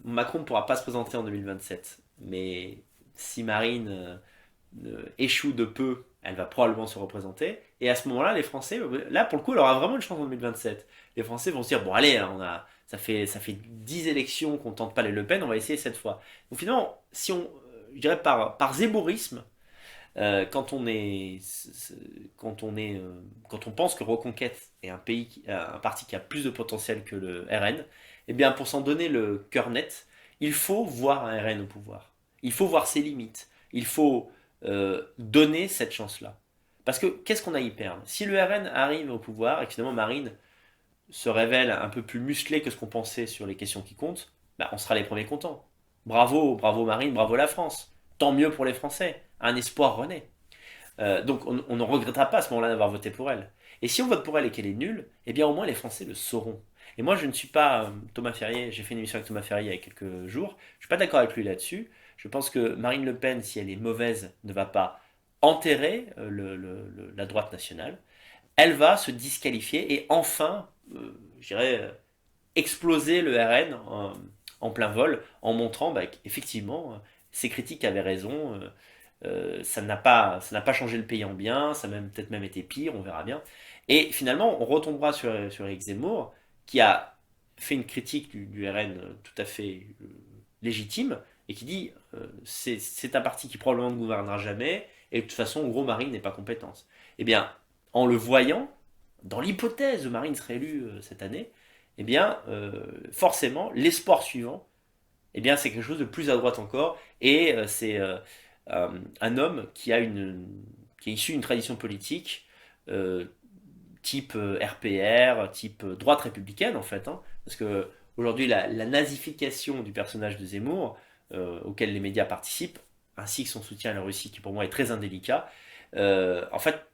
Macron ne pourra pas se présenter en 2027, mais si Marine échoue de peu, elle va probablement se représenter. Et à ce moment-là, les Français, là pour le coup, elle aura vraiment une chance en 2027. Les Français vont se dire, bon allez, hein, ça fait 10 élections qu'on ne tente pas les Le Pen, on va essayer cette fois. Donc finalement, si on, je dirais par zébourisme, quand on pense que Reconquête est un parti qui a plus de potentiel que le RN, eh bien pour s'en donner le cœur net, il faut voir un RN au pouvoir. Il faut voir ses limites. Il faut donner cette chance-là. Parce que qu'est-ce qu'on a à y perdre? Si le RN arrive au pouvoir et que finalement Marine se révèle un peu plus musclé que ce qu'on pensait sur les questions qui comptent, bah, on sera les premiers contents. Bravo, bravo Marine, bravo la France. Tant mieux pour les Français. Un espoir renaît. Donc on ne regrettera pas à ce moment-là d'avoir voté pour elle. Et si on vote pour elle et qu'elle est nulle, eh bien au moins les Français le sauront. Et moi je ne suis pas Thomas Ferrier, j'ai fait une émission avec Thomas Ferrier il y a quelques jours, je ne suis pas d'accord avec lui là-dessus. Je pense que Marine Le Pen, si elle est mauvaise, ne va pas enterrer la droite nationale. Elle va se disqualifier et enfin, je dirais, exploser le RN en plein vol en montrant qu'effectivement, ses critiques avaient raison. Ça n'a pas changé le pays en bien, ça a peut-être même été pire, on verra bien. Et finalement, on retombera sur Éric Zemmour, qui a fait une critique du RN tout à fait légitime, et qui dit c'est un parti qui probablement ne gouvernera jamais, et de toute façon, en gros, Marine n'est pas compétente. Eh bien, en le voyant, dans l'hypothèse où Marine serait élue cette année, eh bien, forcément, l'espoir suivant, eh bien, c'est quelque chose de plus à droite encore, et c'est un homme qui est issu d'une tradition politique euh, type RPR, type droite républicaine en fait, hein, parce que aujourd'hui la nazification du personnage de Zemmour, auquel les médias participent, ainsi que son soutien à la Russie, qui pour moi est très indélicat, en fait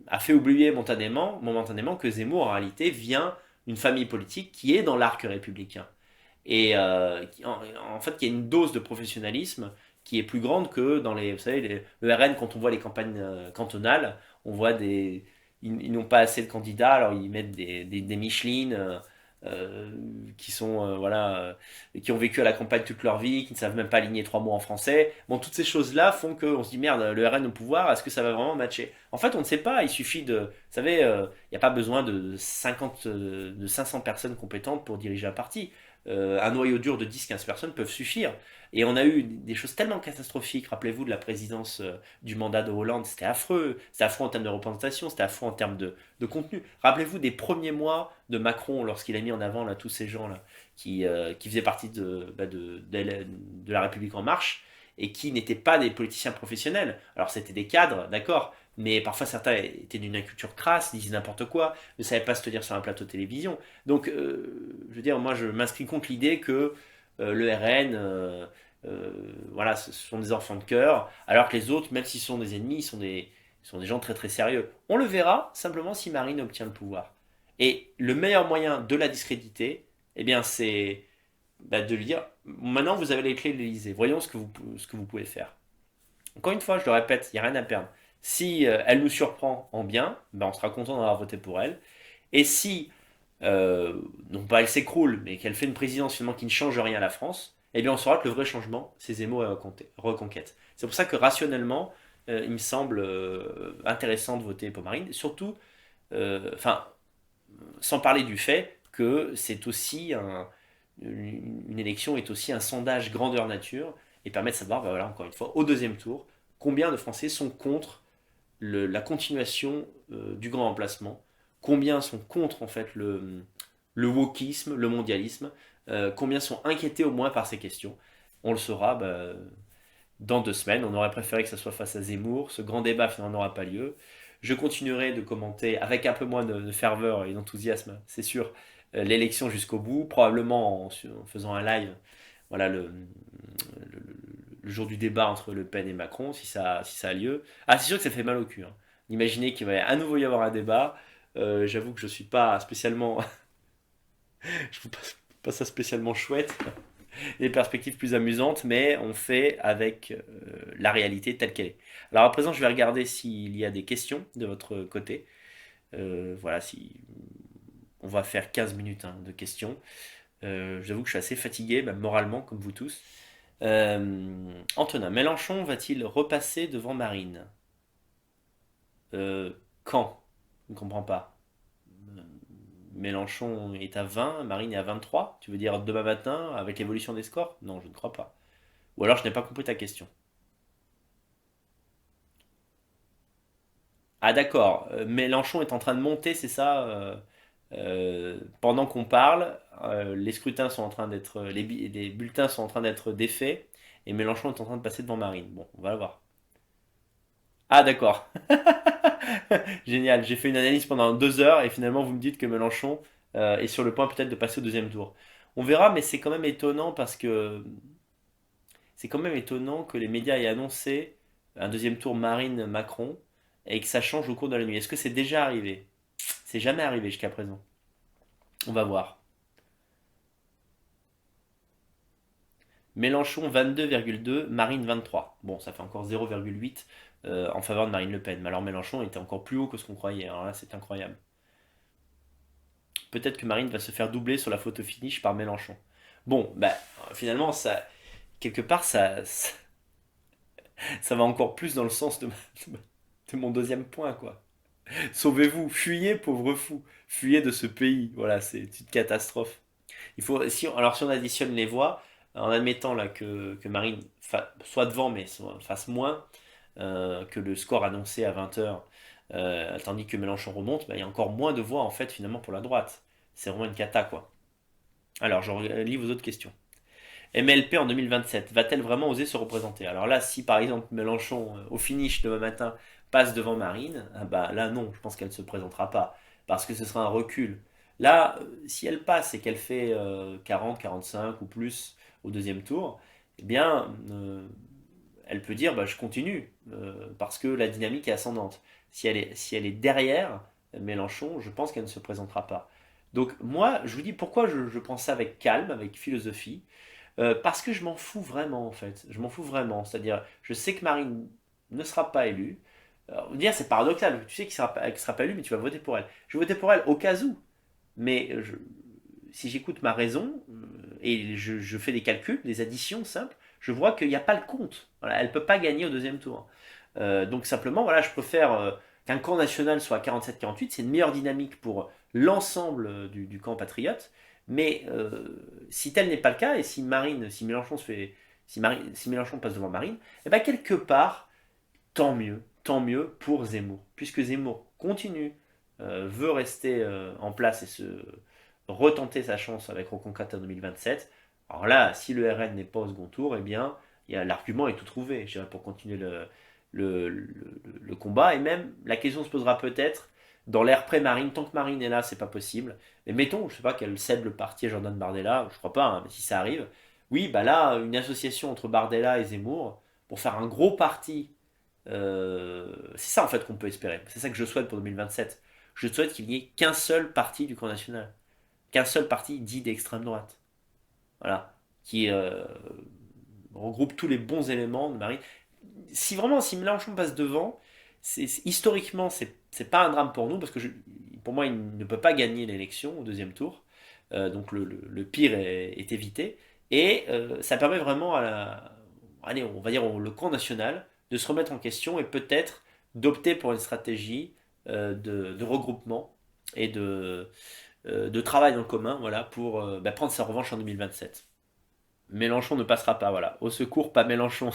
a fait oublier momentanément que Zemmour en réalité vient d'une famille politique qui est dans l'arc républicain et en fait, il y a une dose de professionnalisme qui est plus grande que dans vous savez, le RN, quand on voit les campagnes cantonales, on voit ils n'ont pas assez de candidats, alors ils mettent des Micheline euh, qui sont, qui ont vécu à la campagne toute leur vie, qui ne savent même pas aligner 3 mots en français. Bon, toutes ces choses-là font qu'on se dit, merde, le RN au pouvoir, est-ce que ça va vraiment matcher? En fait, on ne sait pas, il suffit vous savez, il n'y a pas besoin de 500 personnes compétentes pour diriger un parti. Un noyau dur de 10-15 personnes peuvent suffire. Et on a eu des choses tellement catastrophiques. Rappelez-vous de la présidence du mandat de Hollande, c'était affreux. C'était affreux en termes de représentation, c'était affreux en termes de contenu. Rappelez-vous des premiers mois de Macron lorsqu'il a mis en avant là, tous ces gens-là qui faisaient partie de la République en marche et qui n'étaient pas des politiciens professionnels. Alors c'était des cadres, d'accord, mais parfois certains étaient d'une inculture crasse, disaient n'importe quoi, ne savaient pas se tenir sur un plateau de télévision. Donc, je veux dire, moi, je m'inscris contre l'idée que le RN, voilà, ce sont des enfants de cœur, alors que les autres, même s'ils sont des ennemis, ils sont des gens très très sérieux. On le verra simplement si Marine obtient le pouvoir. Et le meilleur moyen de la discréditer, eh bien, c'est de lui dire, maintenant vous avez les clés de l'Élysée, voyons ce que vous pouvez faire. Encore une fois, je le répète, il n'y a rien à perdre. Si elle nous surprend en bien, on sera content d'avoir voté pour elle. Et si, non pas elle s'écroule, mais qu'elle fait une présidence finalement qui ne change rien à la France, eh bien on saura que le vrai changement, c'est Zemmour et Reconquête. C'est pour ça que rationnellement, il me semble intéressant de voter pour Marine, surtout, enfin, sans parler du fait que c'est aussi une élection est aussi un sondage grandeur nature et permet de savoir, voilà, encore une fois, au deuxième tour, combien de Français sont contre la continuation du grand emplacement, combien sont contre en fait le wokisme, le mondialisme, combien sont inquiétés au moins par ces questions. On le saura dans 2 semaines. On aurait préféré que ça soit face à Zemmour. Ce grand débat finalement n'aura pas lieu. Je continuerai de commenter avec un peu moins de ferveur et d'enthousiasme, c'est sûr, l'élection jusqu'au bout, probablement en faisant un live, voilà, le- le jour du débat entre Le Pen et Macron, si ça a lieu. Ah, c'est sûr que ça fait mal au cul, hein. Imaginez qu'il va à nouveau y avoir un débat. J'avoue que je suis pas spécialement, je trouve pas ça spécialement chouette, des perspectives plus amusantes, mais on fait avec la réalité telle qu'elle est. Alors à présent, je vais regarder s'il y a des questions de votre côté. Voilà, si on va faire 15 minutes hein, de questions. J'avoue que je suis assez fatigué, même moralement, comme vous tous. Antonin, Mélenchon va-t-il repasser devant Marine? Quand? Je ne comprends pas. Euh, Mélenchon est à 20, Marine est à 23. Tu veux dire demain matin avec l'évolution des scores? Non, je ne crois pas. Ou alors je n'ai pas compris ta question. Ah d'accord, Mélenchon est en train de monter, c'est ça pendant qu'on parle, les scrutins sont en train d'être, les bulletins sont en train d'être défaits et Mélenchon est en train de passer devant Marine. Bon, on va le voir. Ah d'accord, génial. J'ai fait une analyse pendant 2 heures et finalement vous me dites que Mélenchon est sur le point peut-être de passer au deuxième tour. On verra, mais c'est quand même étonnant parce que c'est quand même étonnant que les médias aient annoncé un deuxième tour Marine-Macron. et que ça change au cours de la nuit. Est-ce que c'est déjà arrivé? C'est jamais arrivé jusqu'à présent. On va voir. Mélenchon 22,2, Marine 23. Bon, ça fait encore 0,8 en faveur de Marine Le Pen. Mais alors Mélenchon était encore plus haut que ce qu'on croyait. Alors là, c'est incroyable. Peut-être que Marine va se faire doubler sur la photo finish par Mélenchon. Bon, bah finalement, ça, quelque part, ça va encore plus dans le sens de mon deuxième point, quoi. Sauvez-vous, fuyez, pauvres fous, fuyez de ce pays. Voilà, c'est une catastrophe. Alors si on additionne les voix, en admettant là que Marine soit devant, mais fasse moins que le score annoncé à 20h, tandis que Mélenchon remonte, bah, il y a encore moins de voix en fait finalement pour la droite. C'est vraiment une cata quoi. Alors je lis vos autres questions. MLP en 2027, va-t-elle vraiment oser se représenter? Alors là, si par exemple Mélenchon, au finish demain matin, passe devant Marine, ah bah là non, je pense qu'elle ne se présentera pas, parce que ce sera un recul. Là, si elle passe et qu'elle fait 40, 45 ou plus au deuxième tour, eh bien, elle peut dire bah, je continue, parce que la dynamique est ascendante. Si elle est derrière Mélenchon, je pense qu'elle ne se présentera pas. Donc moi, je vous dis pourquoi je prends ça avec calme, avec philosophie. Parce que je m'en fous vraiment, en fait. Je m'en fous vraiment. C'est-à-dire, je sais que Marine ne sera pas élue. On va dire, c'est paradoxal. Tu sais qu'elle sera pas élue, mais tu vas voter pour elle. Je vais voter pour elle au cas où. Mais si j'écoute ma raison et je fais des calculs, des additions simples, je vois qu'il n'y a pas le compte. Voilà, elle ne peut pas gagner au deuxième tour. Donc simplement, voilà, je préfère qu'un camp national soit à 47-48. C'est une meilleure dynamique pour l'ensemble du camp patriote. Mais si tel n'est pas le cas, et si Mélenchon si Mélenchon passe devant Marine, et ben quelque part, tant mieux pour Zemmour, puisque Zemmour continue, veut rester en place et se retenter sa chance avec Reconquête en 2027. Alors là, si le RN n'est pas au second tour, eh bien, l'argument est tout trouvé, je dirais, pour continuer le combat. Et même, la question se posera peut-être dans l'ère pré-Marine. Tant que Marine est là, c'est pas possible. Mais mettons, je sais pas, qu'elle cède le parti à Jordan Bardella, je crois pas, hein, mais si ça arrive, oui, bah là, une association entre Bardella et Zemmour pour faire un gros parti. C'est ça en fait qu'on peut espérer. C'est ça que je souhaite pour 2027. Je souhaite qu'il n'y ait qu'un seul parti du camp national, qu'un seul parti dit d'extrême droite. Voilà, qui regroupe tous les bons éléments de Marine. Si Mélenchon passe devant, historiquement, c'est pas un drame pour nous, parce que pour moi, il ne peut pas gagner l'élection au deuxième tour. Donc le pire est évité. Et ça permet vraiment allez, on va dire le camp national de se remettre en question et peut-être d'opter pour une stratégie de regroupement et de travail en commun, voilà, pour bah, prendre sa revanche en 2027. Mélenchon ne passera pas, voilà. Au secours, pas Mélenchon.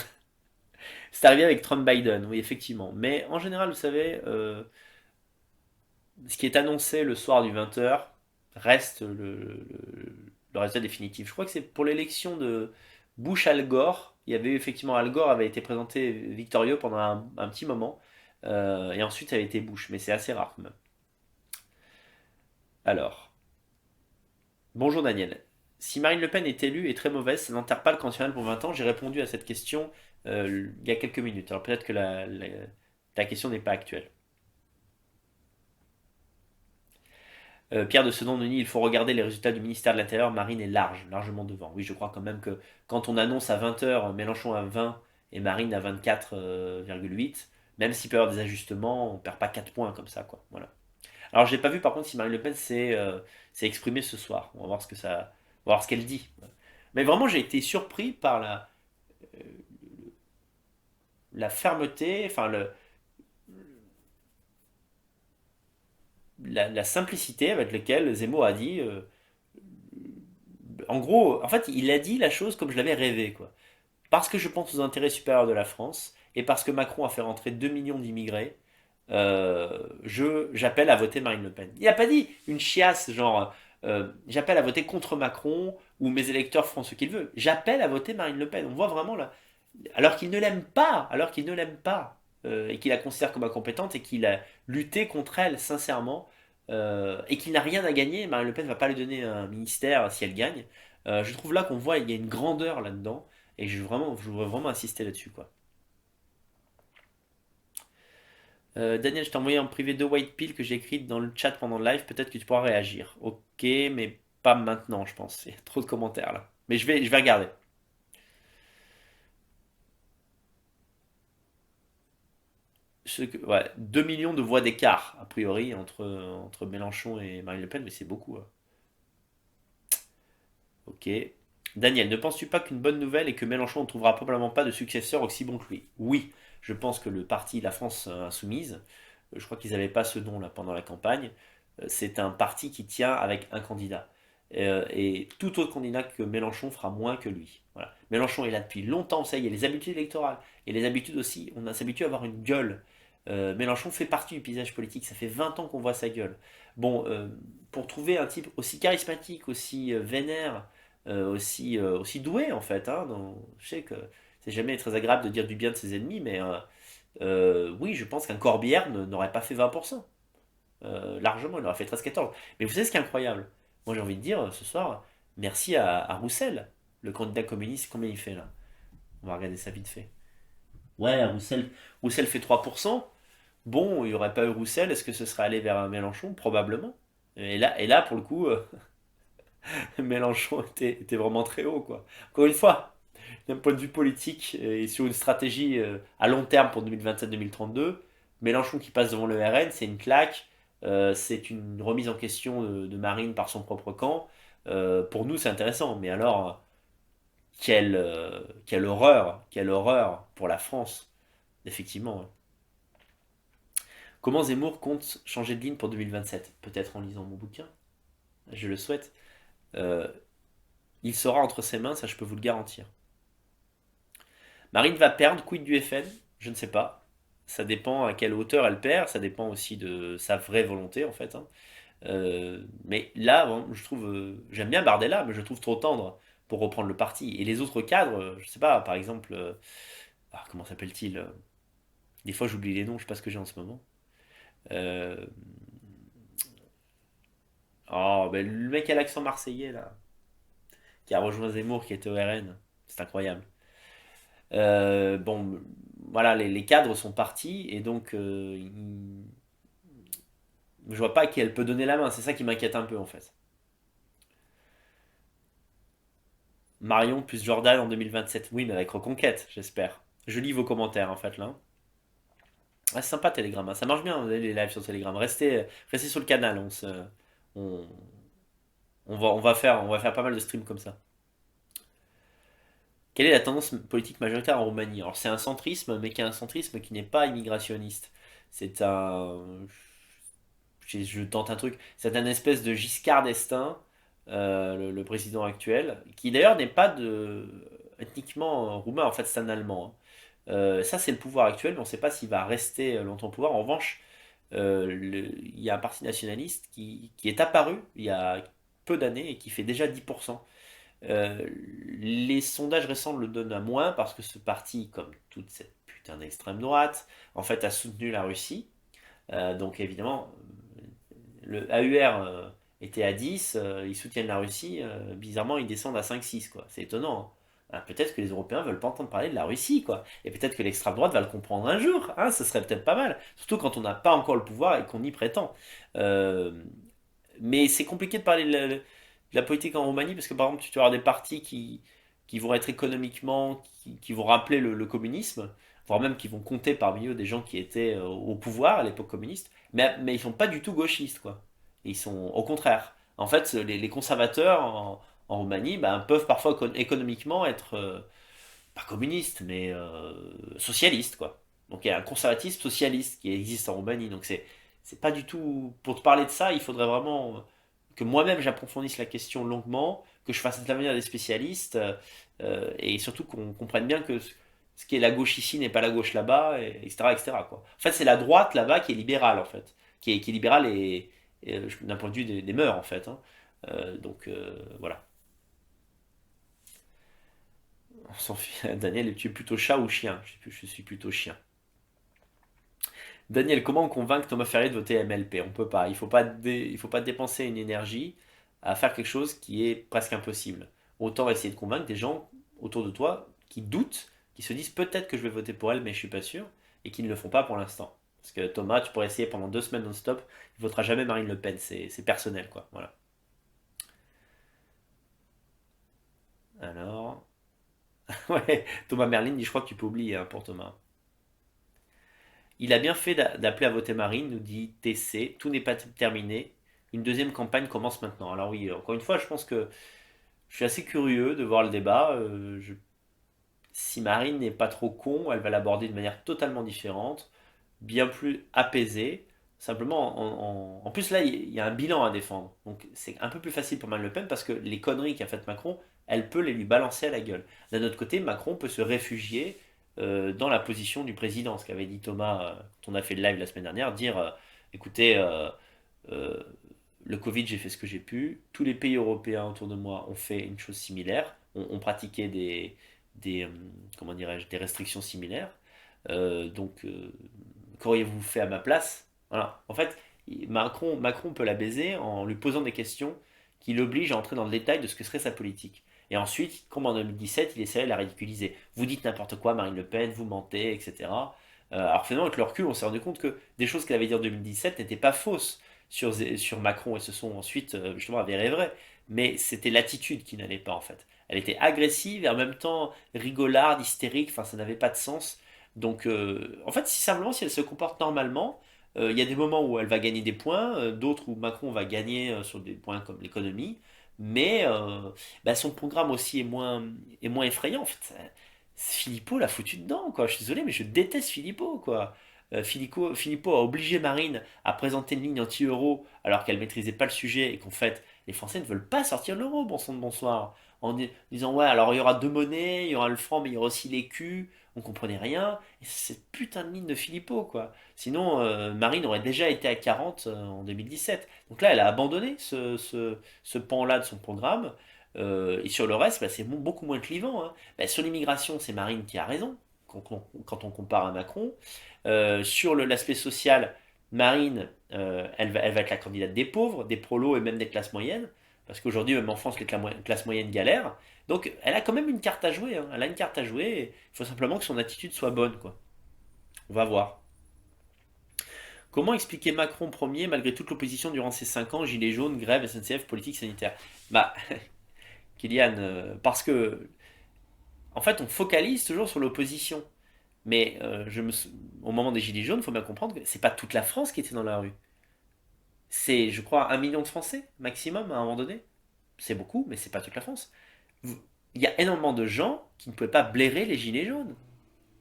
C'est arrivé avec Trump-Biden, oui, effectivement. Mais en général, vous savez, ce qui est annoncé le soir du 20h reste le résultat définitif. Je crois que c'est pour l'élection de Bush-Al Gore. Il y avait eu, effectivement, Al Gore avait été présenté victorieux pendant un petit moment. Et ensuite, ça a été Bush. Mais c'est assez rare, quand même. Alors, bonjour Daniel. Si Marine Le Pen est élue et très mauvaise, ça n'enterre pas le camp national pour 20 ans. J'ai répondu à cette question il y a quelques minutes. Alors peut-être que ta question n'est pas actuelle. Pierre de Sedan nous dit il faut regarder les résultats du ministère de l'Intérieur. Marine est largement devant. Oui, je crois quand même que quand on annonce à 20h Mélenchon à 20 et Marine à 24,8, même s'il peut y avoir des ajustements, on perd pas 4 points comme ça, quoi. Voilà. Alors j'ai pas vu par contre si Marine Le Pen s'est exprimée ce soir. On va voir on va voir ce qu'elle dit. Mais vraiment, j'ai été surpris par la fermeté, enfin la simplicité avec laquelle Zemmour a dit. En gros, en fait, il a dit la chose comme je l'avais rêvé, quoi. Parce que je pense aux intérêts supérieurs de la France et parce que Macron a fait rentrer 2 millions d'immigrés, j'appelle à voter Marine Le Pen. Il n'a pas dit une chiasse genre j'appelle à voter contre Macron ou mes électeurs feront ce qu'ils veulent. J'appelle à voter Marine Le Pen. On voit vraiment là, alors qu'il ne l'aime pas, et qu'il la considère comme incompétente et qu'il a lutté contre elle sincèrement, et qu'il n'a rien à gagner. Marine Le Pen ne va pas lui donner un ministère si elle gagne. Je trouve là qu'on voit il y a une grandeur là-dedans et je voudrais vraiment insister là-dessus quoi. Daniel, je t'ai envoyé en privé deux white pills que j'ai écrites dans le chat pendant le live. Peut-être que tu pourras réagir. Ok, mais pas maintenant, je pense. Il y a trop de commentaires là. Mais je vais regarder. Ouais, 2 millions de voix d'écart, a priori, entre Mélenchon et Marine Le Pen, mais c'est beaucoup, hein. Ok. Daniel, ne penses-tu pas qu'une bonne nouvelle est que Mélenchon ne trouvera probablement pas de successeur aussi bon que lui? Oui, je pense que le parti La France Insoumise, je crois qu'ils n'avaient pas ce nom là pendant la campagne, c'est un parti qui tient avec un candidat. Et tout autre candidat que Mélenchon fera moins que lui. Voilà. Mélenchon est là depuis longtemps, ça y est, les habitudes électorales. Et les habitudes aussi, on a s'habitue à avoir une gueule. Mélenchon fait partie du paysage politique, ça fait 20 ans qu'on voit sa gueule. Bon, pour trouver un type aussi charismatique, aussi vénère, aussi doué en fait, hein, je sais que c'est jamais très agréable de dire du bien de ses ennemis, mais oui, je pense qu'un Corbière n'aurait pas fait 20%. Largement, il aurait fait 13-14. Mais vous savez ce qui est incroyable? Moi j'ai envie de dire ce soir, merci à Roussel, le candidat communiste, combien il fait là? On va regarder ça vite fait. Ouais, Roussel fait 3%. Bon, il n'y aurait pas eu Roussel, est-ce que ce serait allé vers un Mélenchon? Probablement. Et là pour le coup, Mélenchon était vraiment très haut, quoi. Encore une fois, d'un point de vue politique et sur une stratégie à long terme pour 2027-2032, Mélenchon qui passe devant le RN, c'est une claque, c'est une remise en question de Marine par son propre camp. Pour nous, c'est intéressant, mais alors, quelle horreur pour la France, effectivement, hein. Comment Zemmour compte changer de ligne pour 2027? Peut-être en lisant mon bouquin, je le souhaite. Euh, il sera entre ses mains, ça je peux vous le garantir. Marine va perdre, quid du FN? Je ne sais pas. Ça dépend à quelle hauteur elle perd, ça dépend aussi de sa vraie volonté en fait, hein. Mais là, bon, je trouve, j'aime bien Bardella, mais je le trouve trop tendre pour reprendre le parti. Et les autres cadres, je sais pas, par exemple, comment s'appelle-t-il? Des fois j'oublie les noms, je sais pas ce que j'ai en ce moment. Euh, oh, ben, le mec à l'accent marseillais là, qui a rejoint Zemmour, qui était au RN, c'est incroyable. Bon, voilà, les cadres sont partis et donc je vois pas à qui elle peut donner la main. C'est ça qui m'inquiète un peu en fait. Marion plus Jordan en 2027. Oui, mais avec Reconquête, j'espère. Je lis vos commentaires en fait là. Ah, c'est sympa Telegram, hein. Ça marche bien les lives sur Telegram. Restez sur le canal. On, on va faire pas mal de streams comme ça. Quelle est la tendance politique majoritaire en Roumanie? Alors c'est un centrisme, mais qui est un centrisme qui n'est pas immigrationniste. C'est un, je tente un truc. C'est un espèce de Giscard d'Estaing, le président actuel, qui d'ailleurs n'est pas ethniquement roumain, en fait c'est un Allemand, hein. Ça c'est le pouvoir actuel, mais on ne sait pas s'il va rester longtemps au pouvoir. En revanche, il y a un parti nationaliste qui est apparu il y a peu d'années et qui fait déjà 10%. Euh, les sondages récents le donnent à moins parce que ce parti, comme toute cette putain d'extrême droite, en fait a soutenu la Russie. Donc évidemment, le AUR était à 10, ils soutiennent la Russie, bizarrement ils descendent à 5-6, quoi. C'est étonnant, hein. Ah, peut-être que les Européens veulent pas entendre parler de la Russie, quoi. Et peut-être que l'extrême droite va le comprendre un jour, hein, ce serait peut-être pas mal. Surtout quand on n'a pas encore le pouvoir et qu'on y prétend. Euh, mais c'est compliqué de parler de la politique en Roumanie parce que par exemple, tu vas avoir des partis qui vont être économiquement, qui vont rappeler le communisme, voire même qui vont compter parmi eux des gens qui étaient au pouvoir à l'époque communiste, mais ils sont pas du tout gauchistes, quoi. Ils sont au contraire. En fait, les conservateurs en Roumanie ben, peuvent parfois économiquement être pas communistes, mais socialistes, quoi. Donc il y a un conservatisme socialiste qui existe en Roumanie. Donc c'est pas du tout. Pour te parler de ça, il faudrait vraiment que moi-même j'approfondisse la question longuement, que je fasse intervenir des spécialistes, et surtout qu'on comprenne bien que ce qui est la gauche ici n'est pas la gauche là-bas, etc., etc., quoi. En fait, c'est la droite là-bas qui est libérale, en fait. Qui est libérale et, d'un point de vue des mœurs, en fait, hein. Donc, voilà. On s'en fiche. Daniel, tu es plutôt chat ou chien? Je suis plutôt chien. Daniel, comment convaincre Thomas Ferrier de voter MLP? On peut pas. Il faut pas dépenser une énergie à faire quelque chose qui est presque impossible. Autant essayer de convaincre des gens autour de toi qui doutent, qui se disent peut-être que je vais voter pour elle, mais je suis pas sûr, et qui ne le font pas pour l'instant. Parce que Thomas, tu pourrais essayer pendant 2 semaines non-stop, il ne votera jamais Marine Le Pen, c'est personnel, quoi. Voilà. Alors, ouais, Thomas Merlin dit, je crois que tu peux oublier hein, pour Thomas. Il a bien fait d'appeler à voter Marine, nous dit TC. Tout n'est pas terminé. Une deuxième campagne commence maintenant. Alors oui, encore une fois, je pense que je suis assez curieux de voir le débat. Si Marine n'est pas trop con, elle va l'aborder de manière totalement différente, bien plus apaisée. Simplement, en plus là, il y a un bilan à défendre. Donc c'est un peu plus facile pour Marine Le Pen parce que les conneries qu'a faites Macron, elle peut les lui balancer à la gueule. D'un autre côté, Macron peut se réfugier dans la position du président. Ce qu'avait dit Thomas, quand on a fait le live la semaine dernière, dire écoutez, euh, le Covid, j'ai fait ce que j'ai pu. Tous les pays européens autour de moi ont fait une chose similaire, ont pratiqué des, comment dirais-je, des restrictions similaires. Qu'auriez-vous fait à ma place? Voilà. En fait, Macron peut la baiser en lui posant des questions qui l'obligent à entrer dans le détail de ce que serait sa politique. Et ensuite, comme en 2017, il essaierait de la ridiculiser. Vous dites n'importe quoi, Marine Le Pen, vous mentez, etc. Alors finalement, avec le recul, on s'est rendu compte que des choses qu'elle avait dit en 2017 n'étaient pas fausses sur Macron et se sont ensuite justement avérées vraies. Mais c'était l'attitude qui n'allait pas en fait. Elle était agressive et en même temps rigolarde, hystérique, enfin ça n'avait pas de sens. Donc en fait, si simplement si elle se comporte normalement, il y a des moments où elle va gagner des points, d'autres où Macron va gagner sur des points comme l'économie, mais bah, son programme aussi est moins effrayant. En fait, Philippot l'a foutu dedans, quoi. Je suis désolé, mais je déteste Philippot, quoi. Philippot a obligé Marine à présenter une ligne anti-euro alors qu'elle maîtrisait pas le sujet et qu'en fait les Français ne veulent pas sortir de l'euro, bon sang de bonsoir. Disant ouais, alors il y aura deux monnaies, il y aura le franc, mais il y aura aussi l'écu. On comprenait rien. Et c'est cette putain de ligne de Philippot, quoi. Sinon, Marine aurait déjà été à 40 en 2017. Donc là, elle a abandonné ce pan-là de son programme. Et sur le reste, bah, c'est beaucoup moins clivant, hein. Bah, sur l'immigration, c'est Marine qui a raison quand on compare à Macron. Sur l'aspect social, Marine, elle va être la candidate des pauvres, des prolos et même des classes moyennes. Parce qu'aujourd'hui, même en France, les classes moyennes galèrent. Donc, elle a quand même une carte à jouer, hein. Elle a une carte à jouer. Il faut simplement que son attitude soit bonne, quoi. On va voir. Comment expliquer Macron premier malgré toute l'opposition durant ces 5 ans, gilets jaunes, grève, SNCF, politique sanitaire? Bah, Kylian, parce que, en fait, on focalise toujours sur l'opposition. Mais au moment des gilets jaunes, il faut bien comprendre que c'est pas toute la France qui était dans la rue. C'est, je crois, 1 million de Français maximum à un moment donné. C'est beaucoup, mais c'est pas toute la France. Il y a énormément de gens qui ne pouvaient pas blairer les gilets jaunes.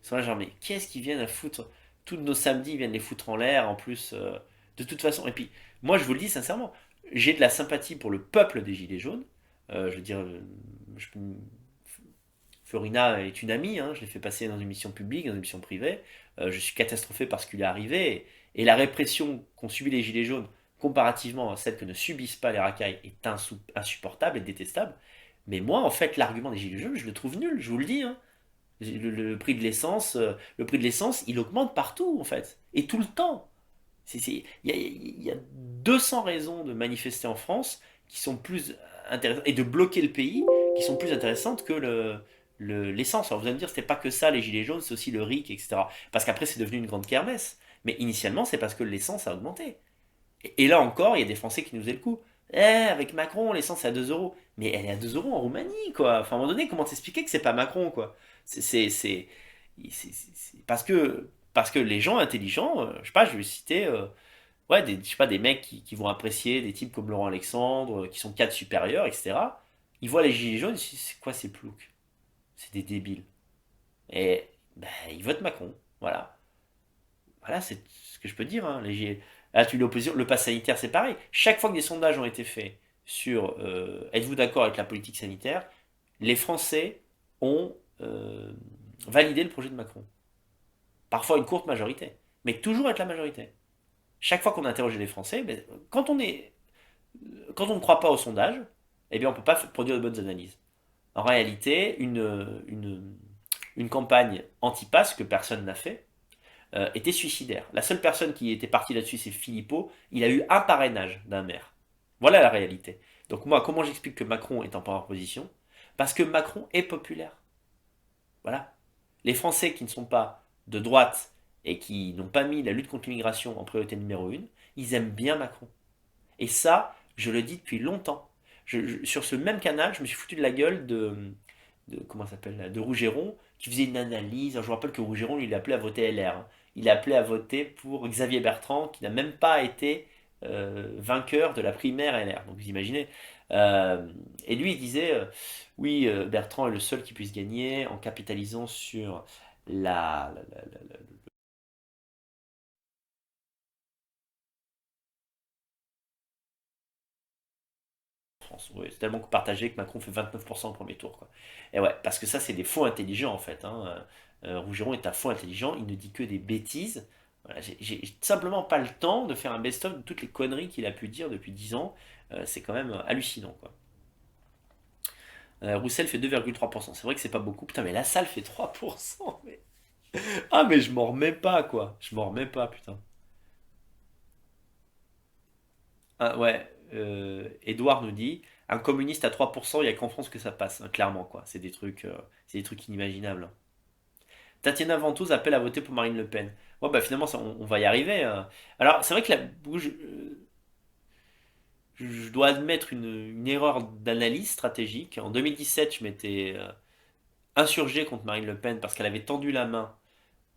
Ils sont là genre, mais qu'est-ce qu'ils viennent à foutre? Tous nos samedis, ils viennent les foutre en l'air en plus. De toute façon. Et puis, moi, je vous le dis sincèrement, j'ai de la sympathie pour le peuple des gilets jaunes. Je veux dire, je- Florina est une amie, hein, je l'ai fait passer dans une mission publique, dans une mission privée. Je suis catastrophé par ce qui lui est arrivé. Et la répression qu'ont subi les Gilets jaunes, comparativement à celle que ne subissent pas les racailles, est insupportable et détestable. Mais moi, en fait, l'argument des Gilets jaunes, je le trouve nul, je vous le dis, hein. Le prix de l'essence, il augmente partout, en fait. Et tout le temps. Il y a 200 raisons de manifester en France qui sont plus intéressantes, et de bloquer le pays, qui sont plus intéressantes que l'essence. Alors vous allez me dire, c'était pas que ça, les gilets jaunes, c'est aussi le RIC, etc. Parce qu'après, c'est devenu une grande kermesse. Mais initialement, c'est parce que l'essence a augmenté. Et là encore, il y a des Français qui nous faisaient le coup. Avec Macron, l'essence est à 2 euros. Mais elle est à 2 euros en Roumanie, quoi. Enfin, à un moment donné, comment t'expliquer que c'est pas Macron, quoi? Parce que les gens intelligents, je sais pas, je vais citer, ouais, je sais pas, des mecs qui vont apprécier des types comme Laurent Alexandre, qui sont cadres supérieurs, etc. Ils voient les gilets jaunes, ils se disent, c'est quoi ces ploucs? C'est des débiles. Et ben, ils votent Macron. Voilà. Voilà, c'est ce que je peux dire, hein. Là, l'opposition, le pass sanitaire, c'est pareil. Chaque fois que des sondages ont été faits sur êtes-vous d'accord avec la politique sanitaire, les Français ont validé le projet de Macron. Parfois une courte majorité, mais toujours avec la majorité. Chaque fois qu'on a interrogé les Français, ben, quand on ne croit pas au sondage, eh bien on ne peut pas produire de bonnes analyses. En réalité, une campagne anti-pass que personne n'a fait était suicidaire. La seule personne qui était partie là-dessus, c'est Philippot. Il a eu un parrainage d'un maire. Voilà la réalité. Donc moi, comment j'explique que Macron est en première position? Parce que Macron est populaire. Voilà. Les Français qui ne sont pas de droite et qui n'ont pas mis la lutte contre l'immigration en priorité numéro une, ils aiment bien Macron. Et ça, je le dis depuis longtemps. Sur ce même canal, je me suis foutu de la gueule comment ça s'appelle, de Rougeron, qui faisait une analyse. Alors, je vous rappelle que Rougeron, il appelé à voter LR, hein. Il a appelé à voter pour Xavier Bertrand, qui n'a même pas été vainqueur de la primaire LR. Donc vous imaginez. Et lui, il disait, oui, Bertrand est le seul qui puisse gagner en capitalisant sur la France. Ouais, c'est tellement partagé que Macron fait 29% au premier tour, quoi. Et ouais, parce que ça, c'est des faux intelligents, en fait, hein. Rougeron est un faux intelligent, il ne dit que des bêtises. Voilà, j'ai simplement pas le temps de faire un best-of de toutes les conneries qu'il a pu dire depuis 10 ans. C'est quand même hallucinant, quoi. Roussel fait 2,3%. C'est vrai que c'est pas beaucoup. Putain, mais la salle fait 3%. Ah, mais je m'en remets pas, quoi. Je m'en remets pas, putain. Ah, ouais, Edouard nous dit, un communiste à 3%, il n'y a qu'en France que ça passe, hein, clairement, quoi. C'est des trucs inimaginables, hein. Tatiana Ventose appelle à voter pour Marine Le Pen. Ouais, bah finalement, on va y arriver, hein. Alors, c'est vrai que je dois admettre une erreur d'analyse stratégique. En 2017, je m'étais insurgé contre Marine Le Pen parce qu'elle avait tendu la main,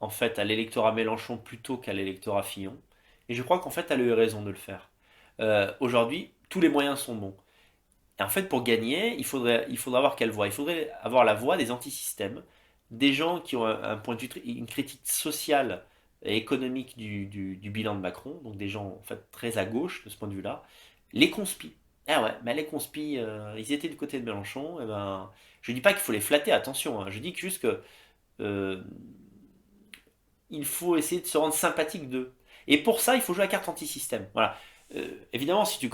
en fait, à l'électorat Mélenchon plutôt qu'à l'électorat Fillon. Et je crois qu'en fait, elle a eu raison de le faire. Aujourd'hui, tous les moyens sont bons. Et en fait, pour gagner, il faudrait avoir quelle voix? Il faudrait avoir la voix des antisystèmes, des gens qui ont un point de vue, une critique sociale et économique du bilan de Macron, donc des gens en fait très à gauche de ce point de vue-là. Les conspis. Ah ouais, bah les conspis, ils étaient du côté de Mélenchon. Et ben, je dis pas qu'il faut les flatter, attention, hein. Je dis que juste que euh, il faut essayer de se rendre sympathique d'eux. Et pour ça, il faut jouer à carte anti-système. Voilà. Évidemment, si tu,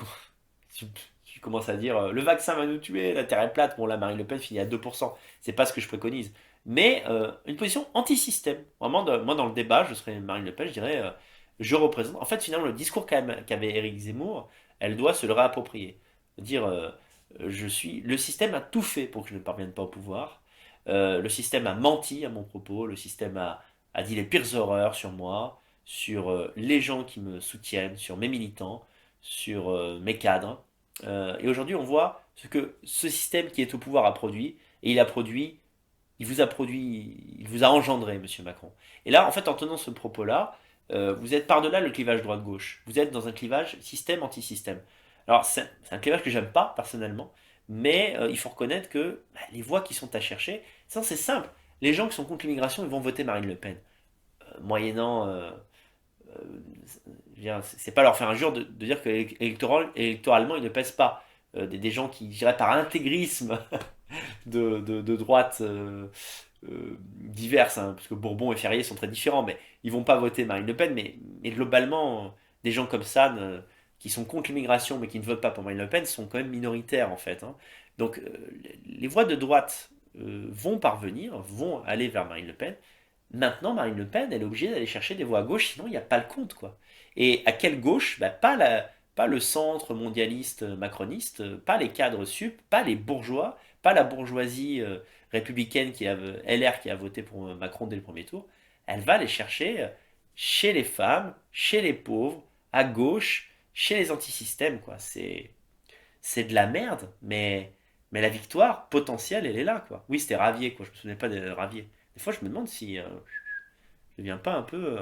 tu commences à dire le vaccin va nous tuer, la Terre est plate, bon là Marine Le Pen finit à 2%, c'est pas ce que je préconise. Mais une position anti-système. Vraiment, moi dans le débat, je serais Marine Le Pen, je dirais je représente. En fait, finalement, le discours qu'avait Éric Zemmour, elle doit se le réapproprier. Dire je suis. Le système a tout fait pour que je ne parvienne pas au pouvoir. Le système a menti à mon propos, le système a dit les pires horreurs sur moi, sur les gens qui me soutiennent, sur mes militants, sur mes cadres. Et aujourd'hui, on voit ce que ce système qui est au pouvoir a produit, et il vous a engendré, Monsieur Macron. Et là, en fait, en tenant ce propos-là, vous êtes par-delà le clivage droite-gauche. Vous êtes dans un clivage système-anti-système. Alors, c'est un clivage que j'aime pas, personnellement, mais il faut reconnaître que bah, les voix qui sont à chercher, ça, c'est simple. Les gens qui sont contre l'immigration, ils vont voter Marine Le Pen. Moyennant euh, c'est pas leur faire injure de dire que électoralement, ils ne pèsent pas. Des gens qui, je dirais, par intégrisme de droite diverses, hein, parce que Bourbon et Ferrier sont très différents, mais ils vont pas voter Marine Le Pen, mais globalement, des gens comme ça, qui sont contre l'immigration, mais qui ne votent pas pour Marine Le Pen, sont quand même minoritaires, en fait, hein. Donc, les voix de droite vont parvenir, vont aller vers Marine Le Pen. Maintenant, Marine Le Pen, elle est obligée d'aller chercher des voix à gauche, sinon il n'y a pas le compte, quoi. Et à quelle gauche? Bah, pas le centre mondialiste macroniste, pas les cadres sup, pas les bourgeois, pas la bourgeoisie républicaine LR qui a voté pour Macron dès le premier tour. Elle va les chercher chez les femmes, chez les pauvres, à gauche, chez les antisystèmes, quoi. C'est de la merde, mais la victoire potentielle, elle est là, quoi. Oui, c'était Ravier, quoi. Je me souvenais pas de Ravier. Des fois, je me demande si je deviens pas un peu.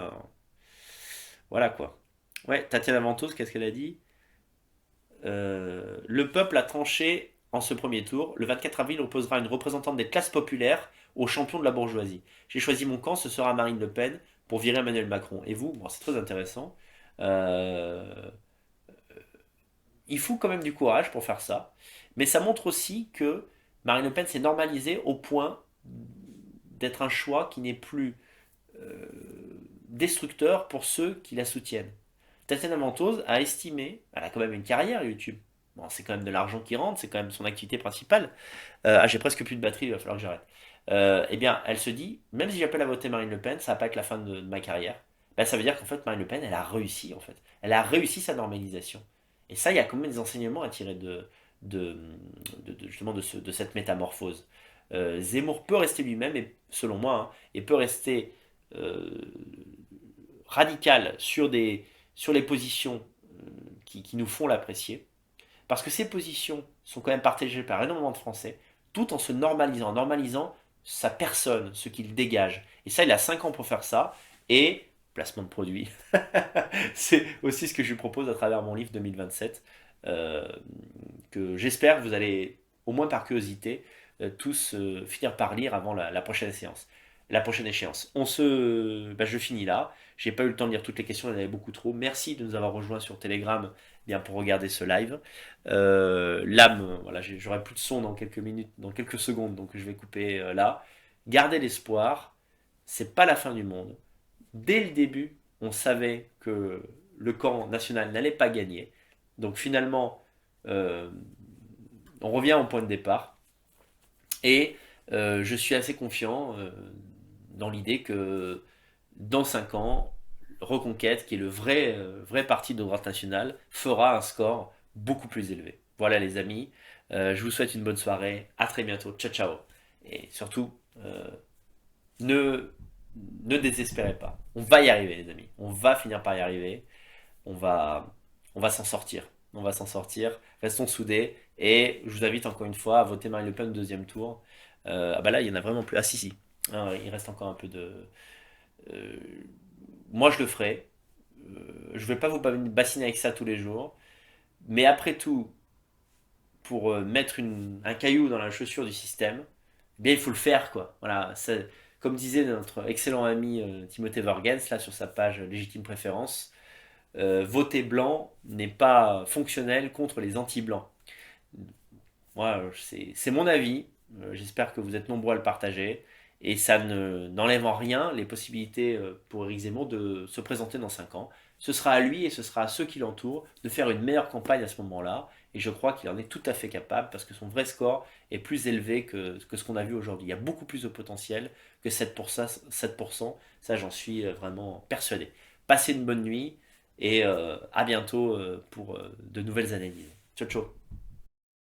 Voilà, quoi. Ouais, Tatiana Ventose, qu'est-ce qu'elle a dit? Le peuple a tranché en ce premier tour. Le 24 avril opposera une représentante des classes populaires au champion de la bourgeoisie. J'ai choisi mon camp, ce sera Marine Le Pen pour virer Emmanuel Macron. Et vous? Bon, c'est très intéressant. Euh, il faut quand même du courage pour faire ça. Mais ça montre aussi que Marine Le Pen s'est normalisée au point d'être un choix qui n'est plus euh, destructeur pour ceux qui la soutiennent. Tatiana Ventose a estimé, elle a quand même une carrière YouTube. Bon, c'est quand même de l'argent qui rentre, c'est quand même son activité principale. J'ai presque plus de batterie, il va falloir que j'arrête. Eh bien, elle se dit, même si j'appelle à voter Marine Le Pen, ça va pas être la fin de ma carrière. Ben, ça veut dire qu'en fait, Marine Le Pen, elle a réussi, en fait. Elle a réussi sa normalisation. Et ça, il y a quand même des enseignements à tirer de, justement de cette métamorphose. Zemmour peut rester lui-même, et, selon moi, hein, et peut rester euh, radicale sur les positions qui nous font l'apprécier, parce que ces positions sont quand même partagées par énormément de Français, tout en se normalisant, en normalisant sa personne, ce qu'il dégage. Et ça, il a 5 ans pour faire ça, et placement de produit. C'est aussi ce que je lui propose à travers mon livre 2027, euh, que j'espère que vous allez, au moins par curiosité, tous finir par lire avant la prochaine séance. La prochaine échéance. Je finis là. J'ai pas eu le temps de lire toutes les questions, il y en avait beaucoup trop. Merci de nous avoir rejoints sur Telegram bien pour regarder ce live. L'âme, voilà, j'aurai plus de son dans quelques minutes, dans quelques secondes, donc je vais couper là. Gardez l'espoir, c'est pas la fin du monde. Dès le début, on savait que le camp national n'allait pas gagner. Donc finalement, euh, on revient au point de départ. Et je suis assez confiant dans l'idée que dans 5 ans, Reconquête, qui est le vrai parti de droite nationale, fera un score beaucoup plus élevé. Voilà les amis, je vous souhaite une bonne soirée, à très bientôt, ciao ciao. Et surtout, ne, ne désespérez pas. On va y arriver les amis, on va finir par y arriver, on va, on va s'en sortir. On va s'en sortir, restons soudés et je vous invite encore une fois à voter Marine Le Pen au deuxième tour. Ah bah là, il y en a vraiment plus. Ah si, si. Ah, il reste encore un peu de. euh, Moi, je le ferai. Je vais pas vous bassiner avec ça tous les jours. Mais après tout, pour mettre un caillou dans la chaussure du système, eh bien, il faut le faire, quoi. Voilà. Comme disait notre excellent ami Timothée Vorgens, là, sur sa page Légitime Préférence, voter blanc n'est pas fonctionnel contre les anti-blancs. Moi, c'est mon avis. J'espère que vous êtes nombreux à le partager. Et ça n'enlève en rien les possibilités pour Éric Zemmour de se présenter dans 5 ans. Ce sera à lui et ce sera à ceux qui l'entourent de faire une meilleure campagne à ce moment-là. Et je crois qu'il en est tout à fait capable parce que son vrai score est plus élevé que ce qu'on a vu aujourd'hui. Il y a beaucoup plus de potentiel que 7%. 7%. Ça, j'en suis vraiment persuadé. Passez une bonne nuit et à bientôt pour de nouvelles analyses. Ciao, ciao.